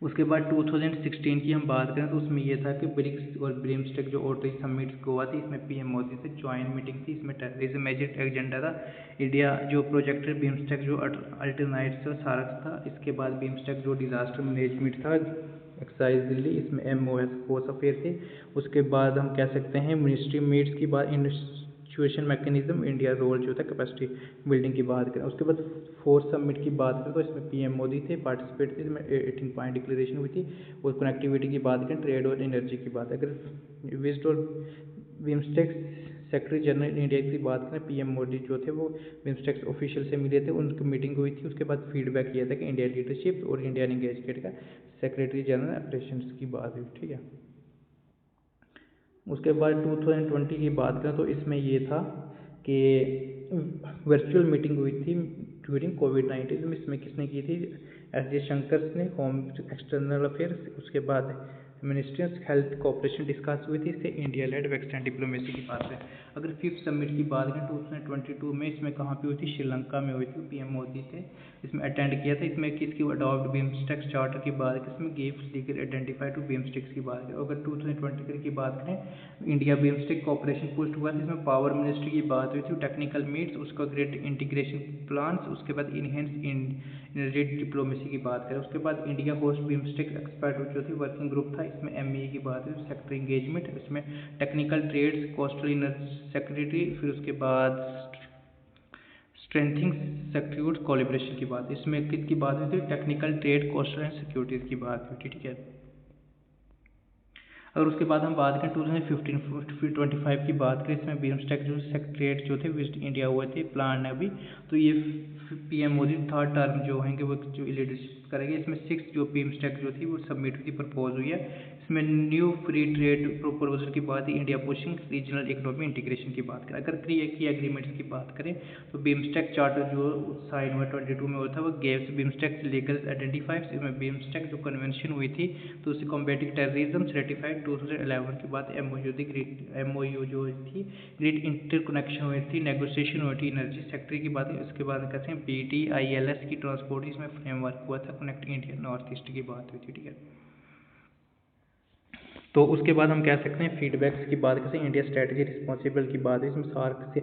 उसके बाद 2016 की हम बात करें तो उसमें यह था कि ब्रिक्स और बिम्स्टेक जो आउटरीच समिट हुआ थी, इसमें PM मोदी से ज्वाइंट मीटिंग थी। इसमें टेररिज्म मेजर एजेंडा था, इंडिया जो प्रोजेक्टेड बिम्स्टेक जो अल्टरनाइट्स और सार्क था। इसके बाद बिम्स्टेक जो डिजास्टर मैनेजमेंट था, एक्साइज दिल्ली, इसमें MOS फोर्स अफेयर थे। उसके बाद हम कह सकते हैं मिनिस्ट्री मीट्स की बात, इंस्टीट्यूशन मैकेनिज्म, इंडिया रोल जो था कैपेसिटी बिल्डिंग की बात करें। उसके बाद 4th समिट की बात करें तो इसमें PM मोदी थे, पार्टिसिपेट थे, इसमें 18 पॉइंट डिक्लेरेशन हुई थी। और कनेक्टिविटी की बात करें, ट्रेड और एनर्जी की बात, अगर विजिट और बिम्स्टेक सेक्रेटरी जनरल इंडिया की बात करें, PM मोदी जो थे वो बिम्स्टेक ऑफिशियल से मिले थे, उनकी मीटिंग हुई थी। उसके बाद फीडबैक किया था कि इंडिया लीडरशिप और इंडियन एंगेजमेंट का सेक्रेटरी जनरल ऑपरेशंस की बात हुई, ठीक है। उसके बाद 2020 की बात करें तो इसमें ये था कि वर्चुअल मीटिंग हुई थी ड्यूरिंग कोविड-19 में। इसमें किसने की थी, S. जयशंकर ने, होम एक्सटर्नल अफेयर्स। उसके बाद ministry of health cooperation discuss हुई थी, इससे इंडिया लेड वेक्सटर्न डिप्लोमेसी की बात है। अगर 5th समिट की बात करें 2022 में, इसमें कहाँ पे हुई थी, श्रीलंका में हुई थी, PM मोदी थे, इसमें अटेंड किया था। इसमें किसकी अडॉप्ट बिम्स्टेक चार्टर की बात है, इसमें गिव्स लीगल आइडेंटिफाई टू बिम्स्टेक्स की बात है। अगर 2023 की बात करें, इंडिया बिम्स्टेक कॉपरेशन पोस्ट हुआ था, इसमें पावर मिनिस्ट्री की बात हुई थी, टेक्निकल मीट्स, उसका ग्रेड इंटीग्रेशन प्लान्स। उसके बाद इनहेंस एनर्जी डिप्लोमेसी की बात करें। उसके बाद इंडिया होस्ट बिम्स्टेक एक्सपर्ट जो थी वर्किंग ग्रुप था, इसमें MEA की बात हुई, सेक्टर इंगेजमेंट, इसमें technical trades, coastal energy secretary, फिर उसके बाद स्ट्रेंथिंग सिक्योर कोलैबोरेशन की बात, इसमें किसकी बात हुई थी, technical trade, coastal and securities की बात हुई थी, ठीक है। अगर उसके बाद हम बात करें 2015-25 की बात करें, इसमें बिम्स्टेक जो सेक्रेटरीट जो थे विजिट इंडिया हुए थे, प्लान है अभी। तो ये PM मोदी 3rd टर्म जो होंगे वो जो लीडरशिप करेंगे। इसमें 6th जो बिम्स्टेक जो थी वो सबमिट हुई थी, प्रपोज हुई है। इसमें न्यू फ्री ट्रेड प्रपोजल की बात है, India pushing regional economy integration की बात करें। अगर की एग्रीमेंट्स की बात करें तो बिम्स्टेक चार्टर जो साइन हुआ 22 में हुआ था, वो गेव्स बिम्स्टेक लीगल आइडेंटिफाइड्स। इसमें बिम्स्टेक जो कन्वेंशन हुई थी तो उसे कॉम्बेटिंग टेररिज्म रेटिफाइड 2011 के बाद MOU जो थी ग्रेट इंटरकनेक्शन हुई थी, नेगोशिएशन हुई थी एनर्जी सेक्टर की बात है। उसके बाद कहते हैं BTILS की ट्रांसपोर्ट इसमें फ्रेमवर्क हुआ था, कनेक्टिंग इंडिया नॉर्थ ईस्ट की बात हुई थी, ठीक है। तो उसके बाद हम कह सकते हैं फीडबैक्स की बात करते हैं, इंडिया स्ट्रेटजी रिस्पॉन्सिबल की बात है, इसमें सार्क से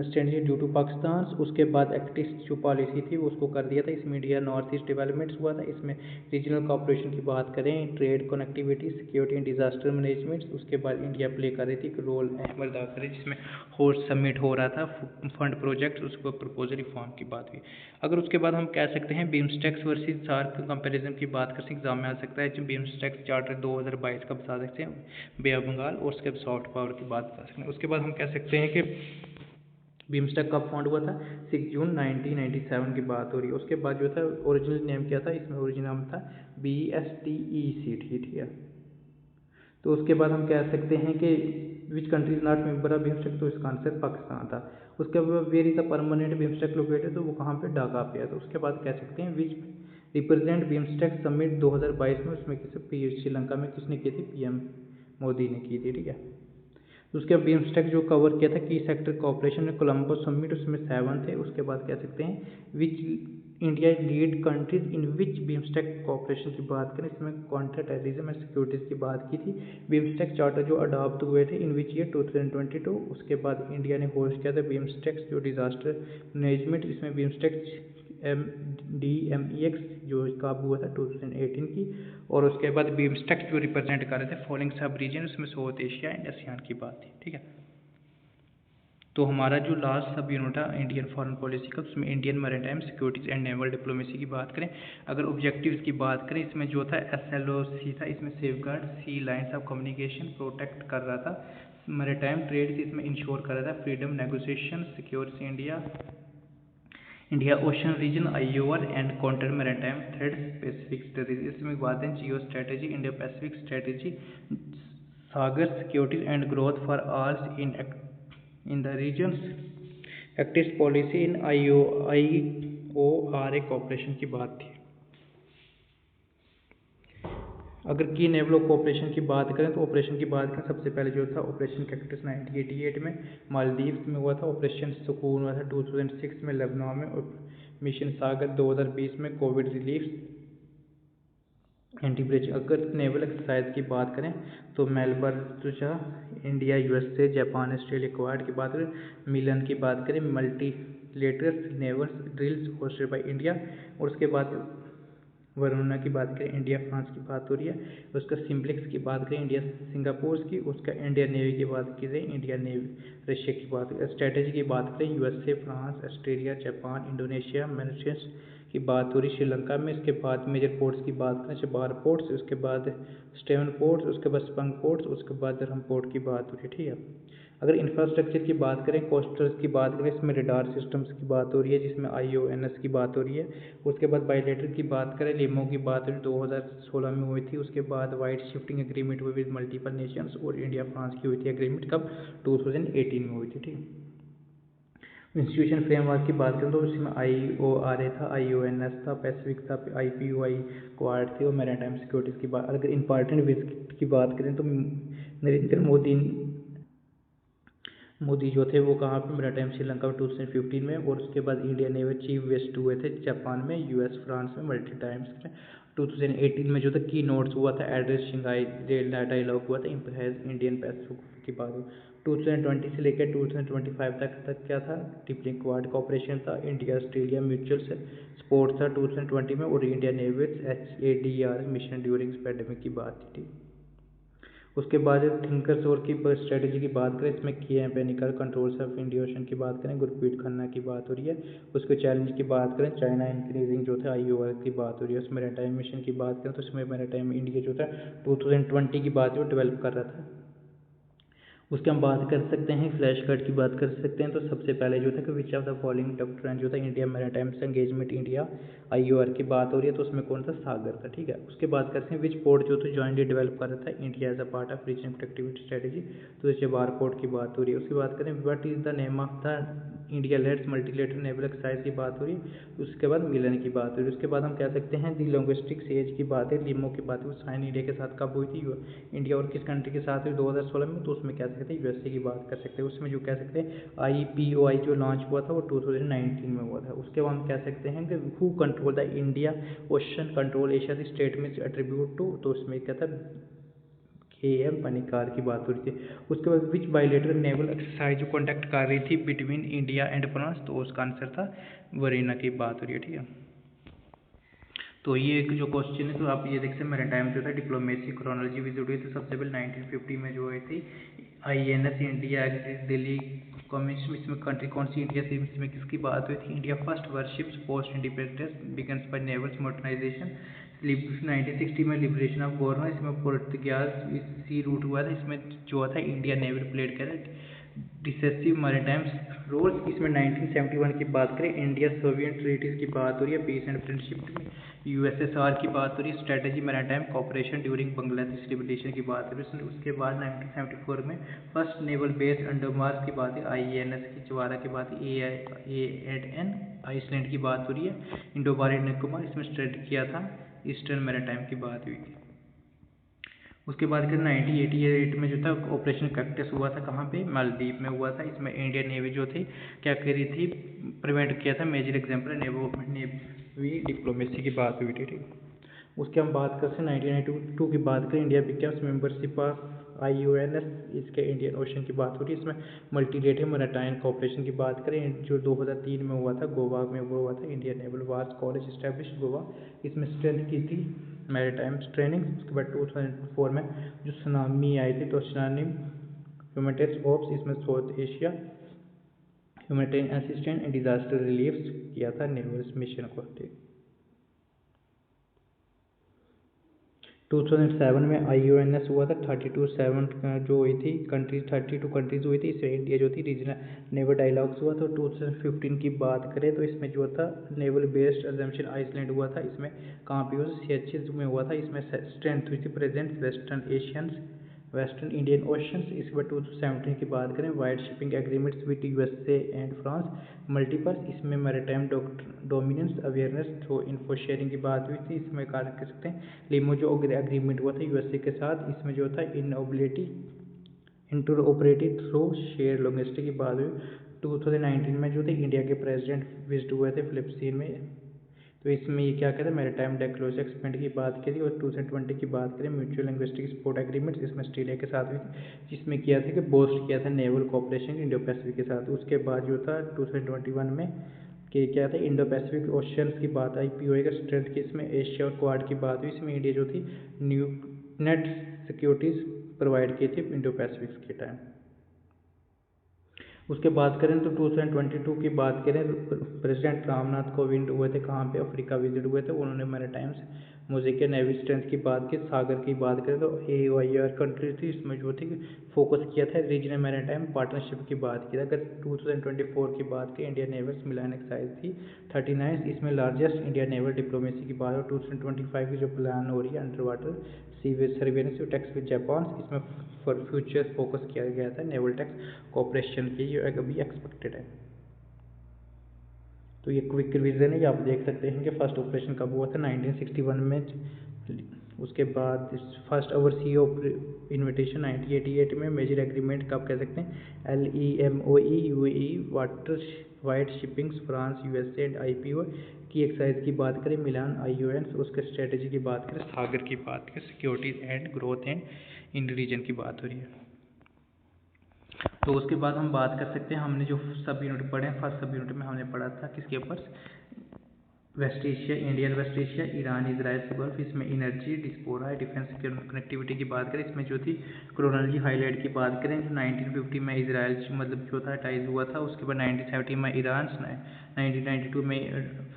स्ट्रेटजी ड्यू टू पाकिस्तान। उसके बाद एक्टिस्ट जो पॉलिसी थी वो उसको कर दिया था, इसमें इंडिया नॉर्थ ईस्ट डेवलपमेंट्स हुआ था। इसमें रीजनल कॉपरेशन की बात करें, trade, connectivity, security and disaster management. उसके बाद इंडिया प्ले कर रही थी एक रोल अहम अदा कर रही, जिसमें होस्ट समिट हो रहा था, फंड प्रोजेक्ट, उसको प्रपोजल रिफॉर्म की बात हुई। अगर उसके बाद हम कह सकते हैं बिम्स्टेक्स वर्सेस सार्क कंपैरिजन की बात कर सकते हैं, एग्जाम में आ सकता है जो बिम्स्टेक्स चार्टर 2022 का बता सकते हैं, बे ऑफ बंगाल, और उसके सॉफ्ट पावर की बात बता सकते हैं। उसके बाद हम कह सकते हैं कि बिम्स्टेक कब फाउंड हुआ था, 6 जून 1997 की बात हो रही है। उसके बाद जो था ओरिजिनल नेम क्या था, इसमें ओरिजिनल नाम था BSTEC, ठीक है। तो उसके बाद हम कह सकते हैं कि which country is not member of BIMSTEC, तो इसका आंसर पाकिस्तान था। उसके बाद where is the permanent BIMSTEC located, तो वो कहाँ पे, ढाका पे है। तो उसके बाद कह सकते हैं विच रिप्रेजेंट बिम्स्टेक समिट 2022 में, उसमें किसी श्रीलंका में किसने की थी, PM मोदी ने की थी, ठीक है। तो उसके बाद बिम्स्टेक जो कवर किया था की सेक्टर कोऑपरेशन में कोलंबो समिट, उसमें 7 थे। उसके बाद कह सकते हैं which India lead countries in which BIMSTEC cooperation की बात करें, इसमें काउंटर टेररिज्म एंड सिक्योरिटीज की बात की थी। बिम्स्टेक चार्टर जो अडॉप्ट हुए थे इन विच ईयर 2022। उसके बाद इंडिया ने होस्ट किया था बिम्स्टेक जो डिजास्टर मैनेजमेंट, इसमें बिम्स्टेक DMEX जो काबू हुआ था 2018 की। और उसके बाद बिम्स्टेक जो रिप्रेजेंट कर रहे थे फॉलोइंग सब रीजन, उसमें साउथ एशिया एंड आसियान की बात थी, ठीक है। तो हमारा जो लास्ट सब यूनिट था इंडियन फॉरेन पॉलिसी का, उसमें Indian maritime securities and naval diplomacy की बात करें। अगर ऑब्जेक्टिव्स की बात करें, इसमें जो था SLOC था, इसमें safeguard sea lines of communication protect कर रहा था। मैरीटाइम ट्रेड इसमें इंश्योर कर रहा था, freedom negotiation secures India ocean region IOR and counter maritime thread pacific strategy. इसमें बात है geo strategy, India pacific strategy, SAGAR security and growth for all in the regions, active policy in IORA cooperation की बात थी। अगर की naval cooperation की बात करें तो ऑपरेशन की बात करें, सबसे पहले जो था ऑपरेशन कैक्टस 1988 में मालदीव्स में हुआ था, ऑपरेशन सुकून हुआ था 2006 में लेबनान में, और मिशन सागर 2020 में कोविड रिलीफ एंटी ब्रिज। अगर नेवल एक्सरसाइज की बात करें तो मेलबर्न जो India USA Japan Australia quad की बात करें, मिलन की बात करें, multilateral naval drills hosted by India. और उसके बाद वरुणा की बात करें, इंडिया फ्रांस की बात हो रही है। उसका सिम्प्लेक्स की बात करें, इंडिया सिंगापुर की। उसका इंडियन नेवी की बात की जाए, इंडियन नेवी रशिया की बात। स्ट्रेटेजी की बात करें, USA France Australia Japan Indonesia Mauritius की बात हो रही श्रीलंका में। इसके बाद मेजर पोर्ट्स की बात करें, चबार पोर्ट्स, उसके बाद स्टेवन पोर्ट्स, उसके बाद स्पंग पोर्ट्स, उसके बाद दरहम पोर्ट की बात हो रही है, ठीक है। अगर इंफ्रास्ट्रक्चर की बात करें, कोस्टल्स की बात करें, इसमें रडार सिस्टम्स की बात हो रही है, जिसमें IONS की बात हो रही है। उसके बाद बायलेटरल की बात करें, लिमो की बात 2016 में हुई थी। उसके बाद वाइड शिफ्टिंग एग्रीमेंट हुई विद मल्टीपल नेशंस, और इंडिया फ्रांस की हुई थी एग्रीमेंट कब, 2018 में हुई थी, ठीक है। इंस्टीट्यूशन फ्रेमवर्क की बात करें तो इसमें IORA था, IONS था, पैसिफिक था, IPUI क्वाड थी, और मैरीटाइम सिक्योरिटीज़ की बात। अगर इंपॉर्टेंट विजिट की बात करें तो नरेंद्र मोदी जो थे वो कहाँ पे, मैरीटाइम श्रीलंका में 2015 में। और उसके बाद इंडिया नेवी चीफ गेस्ट हुए थे जापान में, US फ्रांस में मल्टी टाइम्स में। 2018 में जो था की नोट्स हुआ था, एड्रेस शंघाई डायलॉग हुआ था, इम्पैज इंडियन पैसिफिक की बात। 2020 से लेकर 2025 तक क्या था, ट्रिपल क्वाड कॉपरेशन था, इंडिया ऑस्ट्रेलिया म्यूचुअल सपोर्ट था 2020 में, और India navy HADR mission during pandemic की बात थी। उसके बाद थिंकर शोर की स्ट्रेटेजी की बात करें, इसमें किए हैं panicle controls of India ocean की बात करें, गुरप्रीत खन्ना की बात हो रही है। उसके चैलेंज की बात करें, चाइना इंक्रीजिंग जो था IOR की बात हो रही है। उसमें मैरीटाइम मिशन की बात करें तो इसमें मैरीटाइम इंडिया जो था 2020 की बात जो डेवलप कर रहा था। उसके हम बात कर सकते हैं, फ्लैश कार्ड की बात कर सकते हैं। तो सबसे पहले जो था कि which of the following doctrine जो था India maritime engagement India IOR की बात हो रही है, तो उसमें कौन सा, सागर था, ठीक है। उसके बाद करते हैं विच पोर्ट जो था जॉइंटली डेवलप कर रहा था India as a part of regional connectivity strategy, तो जवाहर पोर्ट की बात हो रही है। उसके बाद करें what is the name of the India leads multilateral naval exercise की बात हो रही है। उसके बाद मिलन की बात हो रही है। उसके बाद हम कह सकते हैं दी लिंग्विस्टिक एज की बात है, लिमो की बात है, साइन इंडिया के साथ कब हुई थी, इंडिया और किस कंट्री के साथ हुई 2016 में, तो उसमें कह सकते हैं यूएसए की बात कर सकते हैं। उसमें जो कह सकते हैं IPOI जो लॉन्च हुआ था वो 2019 में हुआ था। उसके बाद हम कह सकते हैं कि who control the India ocean control Asia the state में एट्रीब्यूट टू, तो उसमें क्या था KM पनिकार की बात हो रही थी। उसके बाद विच बायलेटरल नेवल एक्सरसाइज जो कंडक्ट कर रही थी बिटवीन इंडिया एंड फ्रांस, तो उसका आंसर था वरीना की बात हो रही है। ठीक है, तो ये एक जो क्वेश्चन है तो आप ये देख सकते हैं मैरीटाइम जो था डिप्लोमेसी क्रोनोलॉजी विजिट हुई थी सबसे पहले 1950 में जो हुई थी INS इंडिया दिल्ली कॉमिशन। इसमें कंट्री कौन सी इंडिया थी, इसमें किसकी बात हुई थी, India first warships post independence begins by naval modernisation 1960 में लिबरेशन ऑफ गोवा, इसमें पुर्तगाल सी रूट हुआ था, इसमें जो था इंडिया नेवल प्लेड करे डिसेसिव मैरीटाइम रोल्स। इसमें 1971 की बात करें इंडिया सोवियत ट्रीटीज की बात हो रही है, पीस एंड फ्रेंडशिप में USSR की बात हो रही है, strategy maritime cooperation during Bangladesh liberation की बात हो रही है। उसके बाद 1974 में first naval base under Mars की बात है, INS की जवारा की बात है, AAN आइसलैंड की बात हो रही है, इंडोबारी निकोबार इसमें स्ट्रेट किया था, ईस्टर्न मैरीटाइम की बात हुई थी। उसके बाद फिर 1988 में जो था ऑपरेशन कैक्टस हुआ था, कहाँ पे, मालदीव में हुआ था। इसमें इंडियन नेवी जो थी क्या करी थी, प्रिवेंट किया था, मेजर एग्जाम्पल नेवी डिप्लोमेसी की बात हुई थी। ठीक, उसके हम बात करते हैं 1992 की बात करें, India becomes membership of IONS, इसके इंडियन ओशन की बात हो रही है। इसमें मल्टीलेटरल मैरीटाइम कोऑपरेशन की बात करें जो 2003 में हुआ था, गोवा में हुआ था, Indian naval wars college establish Goa, इसमें स्ट्रेंथ की थी मैरीटाइम ट्रेनिंग। उसके बाद 2004 में जो सुनामी आई थी तो सुनामी ह्यूमैनिटेरियन ऑप्स, इसमें south Asia humanitarian assistant and disaster relief किया था नेवल मिशन को। ठीक, 2007 में IONS हुआ था, 32 जो हुई थी कंट्रीज, 32 कंट्रीज हुई थी, इसमें इंडिया जो थी रीजनल नेवल डायलॉग्स हुआ था। 2015 की बात करें तो इसमें जो था नेवल बेस्ड एजम्पशन आइसलैंड हुआ था, इसमें कहाँ पे हुआ, CHS में हुआ था। इसमें स्ट्रेंथ हुई थी प्रेजेंट वेस्टर्न इंडियन ओशंस। इसके बाद 2017 की बात करें wide shipping agreements with USA and France मल्टीपर्स, इसमें maritime dominance awareness through info sharing की बात हुई थी। इसमें कार्य कर सकते हैं लिमो जो एग्रीमेंट हुआ था USA के साथ, इसमें जो था इंटरऑपरेटिव थ्रू शेयर लॉजिस्टिक की बात हुई। 2019 में जो थे इंडिया के प्रेसिडेंट विजिट हुए थे फिलिपींस में, तो इसमें ये क्या कहते हैं मैरीटाइम डिक्लोजर एक्सपेंड की बात करी। और 2020 की बात करें म्यूचुअल लिंग्विस्टिक सपोर्ट एग्रीमेंट, इसमें ऑस्ट्रेलिया के साथ हुई थी, जिसमें किया था कि बोस्ट किया था नेवल कोऑपरेशन इंडो पैसिफिक के साथ। उसके बाद जो था 2021 में कि क्या था इंडो पैसिफिक ओशियंस की बात आई, POI का स्ट्रेंथ की, इसमें एशिया और क्वाड की बात हुई। इसमें इंडिया जो थी न्यू नेट सिक्योरिटीज प्रोवाइड की थी इंडो पैसिफिक के टाइम। उसके बात करें तो 2022 की बात करें तो प्रेसिडेंट रामनाथ कोविंद हुए थे, कहाँ पे, अफ्रीका विजिट हुए थे। उन्होंने मैरीटाइम्स मोज़ेक नेवी स्ट्रेंथ की बात की। सागर की बात करें तो AOIR कंट्री थी, इसमें जो थी फोकस किया था रीजनल मैरीटाइम पार्टनरशिप की बात की। अगर 2024 की बात की इंडिया नेवल्स मिलान एक्सरसाइज थी 39, इसमें लार्जेस्ट इंडिया नेवल डिप्लोमेसी की बात हो। 2025 की जो प्लान हो रही है under water sea surveillance tax with Japan, इसमें फॉर फ्यूचर फोकस किया गया था नेवल टैक्स कोऑपरेशन की, जो अभी एक्सपेक्टेड है। तो ये क्विक रिवीजन है, ये आप देख सकते हैं कि फर्स्ट ऑपरेशन कब हुआ था 1961 में। उसके बाद फर्स्ट ओवरसी इन्विटेशन 1988 में। मेजर एग्रीमेंट कब कह सकते हैं, LEMOE UAE water wide shippings France USA and IPO की एक्सरसाइज की बात करें, मिलान IONS, उसके स्ट्रेटेजी की बात करें, सागर की बात करें, security and growth and in region की बात हो रही है। तो उसके बाद हम बात कर सकते हैं, हमने जो सब यूनिट पढ़े हैं फर्स्ट सब यूनिट में हमने पढ़ा था किसके ऊपर, west Asia, Indian west Asia, Iran Israel से गल्फ, इसमें एनर्जी डिस्पोरा डिफेंस कनेक्टिविटी की बात करें। इसमें जो थी क्रोनोलॉजी हाईलाइट की बात करें तो 1950 में इजराइल मतलब जो था टाइज हुआ था। उसके बाद 1970 में ईरान, 1992 में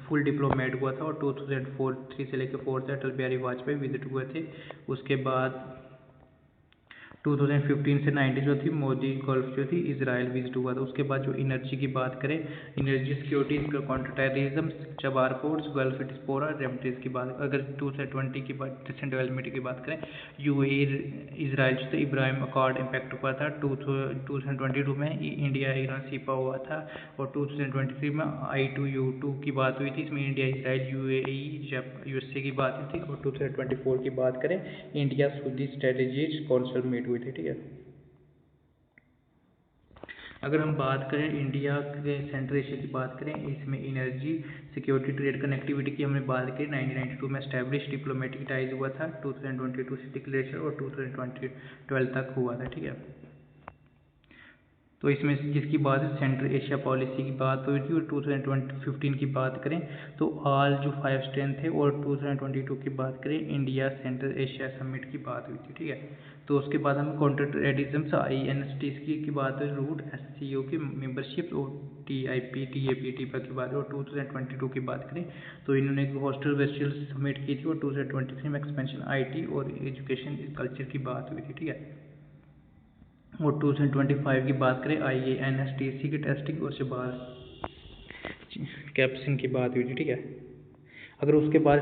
फुल डिप्लोमेट हुआ था, और 2003 से लेकर 4 से अटल बिहारी वाजपेयी विजिट हुए थे। उसके बाद 2015 से 90 जो थी मोदी गल्फ जो थी इसराइल विजिट हुआ था। उसके बाद जो एनर्जी की बात करें, energy security, counter terrorism, Chabahar ports, Gulf diaspora, remittance की बात, अगर 2020 की बात रिसेंट डेवलपमेंट की बात करें, यूएई इसराइल से इब्राहिम अकॉर्ड इम्पैक्ट हुआ था। 2022 में इंडिया ईरान सीपा हुआ था, और 2023 में I2U2 की बात हुई थी। इसमें इंडिया इसराइल यूएई यूएसए की बात हुई थी। और 2024 की बात करें, India Saudi strategy council meet हुई थी। ठीक है, अगर हम बात करें इंडिया के सेंट्रल एशिया की बात करें, इसमें एनर्जी सिक्योरिटी ट्रेड कनेक्टिविटी की हमने बात की। 1992 में एस्टैब्लिश डिप्लोमेटिक टाइज हुआ था, 2022 से डिक्लेरेशन, और 2012 तक हुआ था। ठीक है, तो इसमें जिसकी बात है सेंट्रल एशिया पॉलिसी की बात हुई थी। और 2015 की बात करें तो ऑल जो 5 स्ट्रेंथ थे, और 2022 की बात करें इंडिया सेंट्रल एशिया समिट की बात हुई थी। ठीक है, तो उसके बाद हमें काउंटर टेररिज्म INSTC की बात हुई, रूट SCO की मेंबरशिप, और TIP TAPT की बात है। और 2022 की बात करें तो इन्होंने हॉस्टल वेस्टल समिट की थी। और 2023 में एक्सपेंशन IT और एजुकेशन कल्चर की बात हुई थी। ठीक है, और 2025 की बात करें IANSTC की टेस्टिंग और शबार कैप्सिन की बात हुई थी। ठीक है, अगर उसके बाद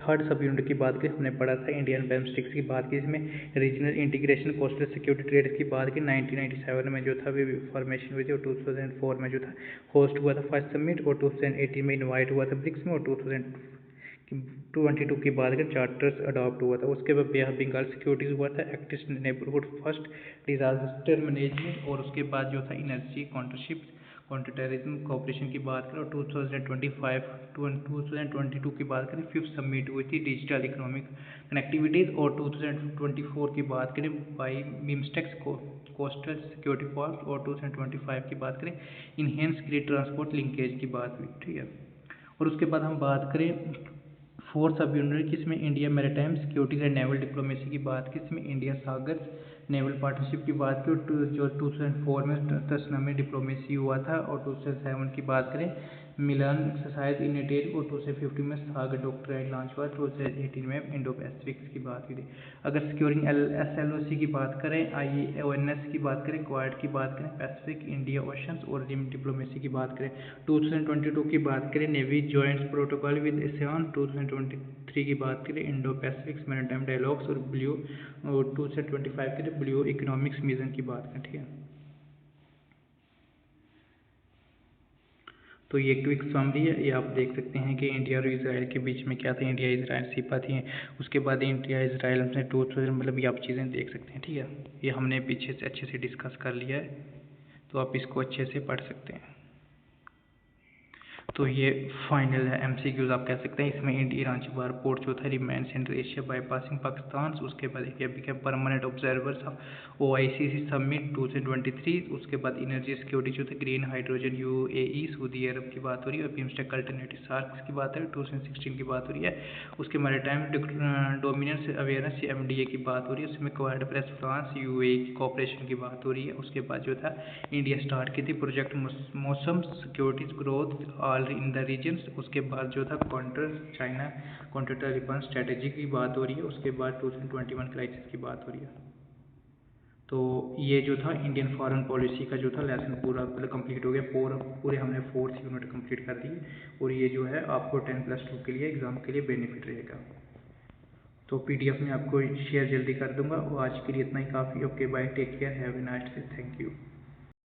थर्ड सब यूनिट की बात की, हमने पढ़ा था इंडियन बैम्स्टिक्स की बात की, इसमें regional integration coastal security trade की बात की। 1997 में जो था भी फॉर्मेशन हुई थी, और 2004 में जो था होस्ट हुआ था फर्स्ट समिट, और 2018 में इन्वाइट हुआ था ब्रिक्स में, और 2022 की बात करें चार्टर्स अडॉप्ट हुआ था। उसके बाद बंगाल सिक्योरिटीज हुआ था, active neighbourhood first, disaster management, और उसके बाद जो था एनर्जी काउंटरशिप काउंटर टेररिज्म कोऑपरेशन की बात करें। और 2022 की बात करें, फिफ्थ समिट हुई थी डिजिटल इकोनॉमिक कनेक्टिविटीज़। और 2024 की बात करें बाई बिम्स्टेक्स कोस्टल सिक्योरिटी फॉर्स। और 2025 की बात करें इनहेंस ग्रिड ट्रांसपोर्ट लिंकेज की बात हुई। ठीक है, और उसके बाद हम बात करें फोर्थ सब यूनिट की, इसमें India maritime securities and naval diplomacy की बात की। इसमें इंडिया सागर नेवल पार्टनरशिप की बात की, और जो 2004 में तसनामी डिप्लोमेसी हुआ था। और 2007 की बात करें मिलान एक्सरसाइज इन डिटेल, और 2015 में सागर डॉक्ट्राइन लॉन्च हुआ। 2018 में इंडो पैसिफिक की बात हुई थी। अगर सिक्योरिंग SLOC की बात करें, IONS की बात करें, क्वाड की बात करें, पैसिफिक इंडिया ओशंस और रिम डिप्लोमेसी की बात करें। 2022 की बात करें नेवी जॉइंट प्रोटोकॉल विद एसेन। 2023 की बात करें इंडो पैसिफिक मैरीटाइम डायलॉग्स और ब्लू, और 2025 के लिए ब्लू इकोनॉमिक्स मिशन की बात करें। ठीक है, तो ये क्विक समरी है, ये आप देख सकते हैं कि इंडिया और इसराइल के बीच में क्या था, इंडिया इसराइल सीपा थी। उसके बाद इंडिया इसराइल में 2000 मतलब ये आप चीज़ें देख सकते हैं। ठीक है, ये हमने पीछे से अच्छे से डिस्कस कर लिया है, तो आप इसको अच्छे से पढ़ सकते हैं। तो ये फाइनल है MCQs आप कह सकते हैं। इसमें इंडिया ईरान पोर्ट जो था remain central Asia bypassing Pakistan. उसके बाद India became permanent observers of OICC summit 2023। उसके बाद एनर्जी सिक्योरिटी जो था ग्रीन हाइड्रोजन UAE सऊदी अरब की बात हो रही है। और बिम्स्टेक अल्टरनेटिव सार्क्स की बात है, 2016 की बात हो रही है। उसके मैरीटाइम डोमिनेंस अवेयरनेस MDA की बात हो रही है। उसमें क्वाड प्रेस फ्रांस UAE की कॉपरेशन की बात हो रही है। उसके बाद जो था इंडिया स्टार्ट की थी project Mausam securities growth all in the regions. उसके बाद जो था counter China counter Taliban strategy की बात हो रही है। उसके बाद 2021 क्राइसिस की बात हो रही है। तो ये जो था इंडियन फॉरेन पॉलिसी का जो था लेसन पूरा मतलब कंप्लीट हो गया। पूरे हमने फोर्थ यूनिट कंप्लीट कर दी, और ये जो है आपको 10+2 के लिए एग्ज़ाम के लिए बेनिफिट रहेगा। तो PDF में आपको शेयर जल्दी कर दूंगा। और आज के लिए इतना ही काफ़ी। Okay bye, take care, have a nice day, thank you.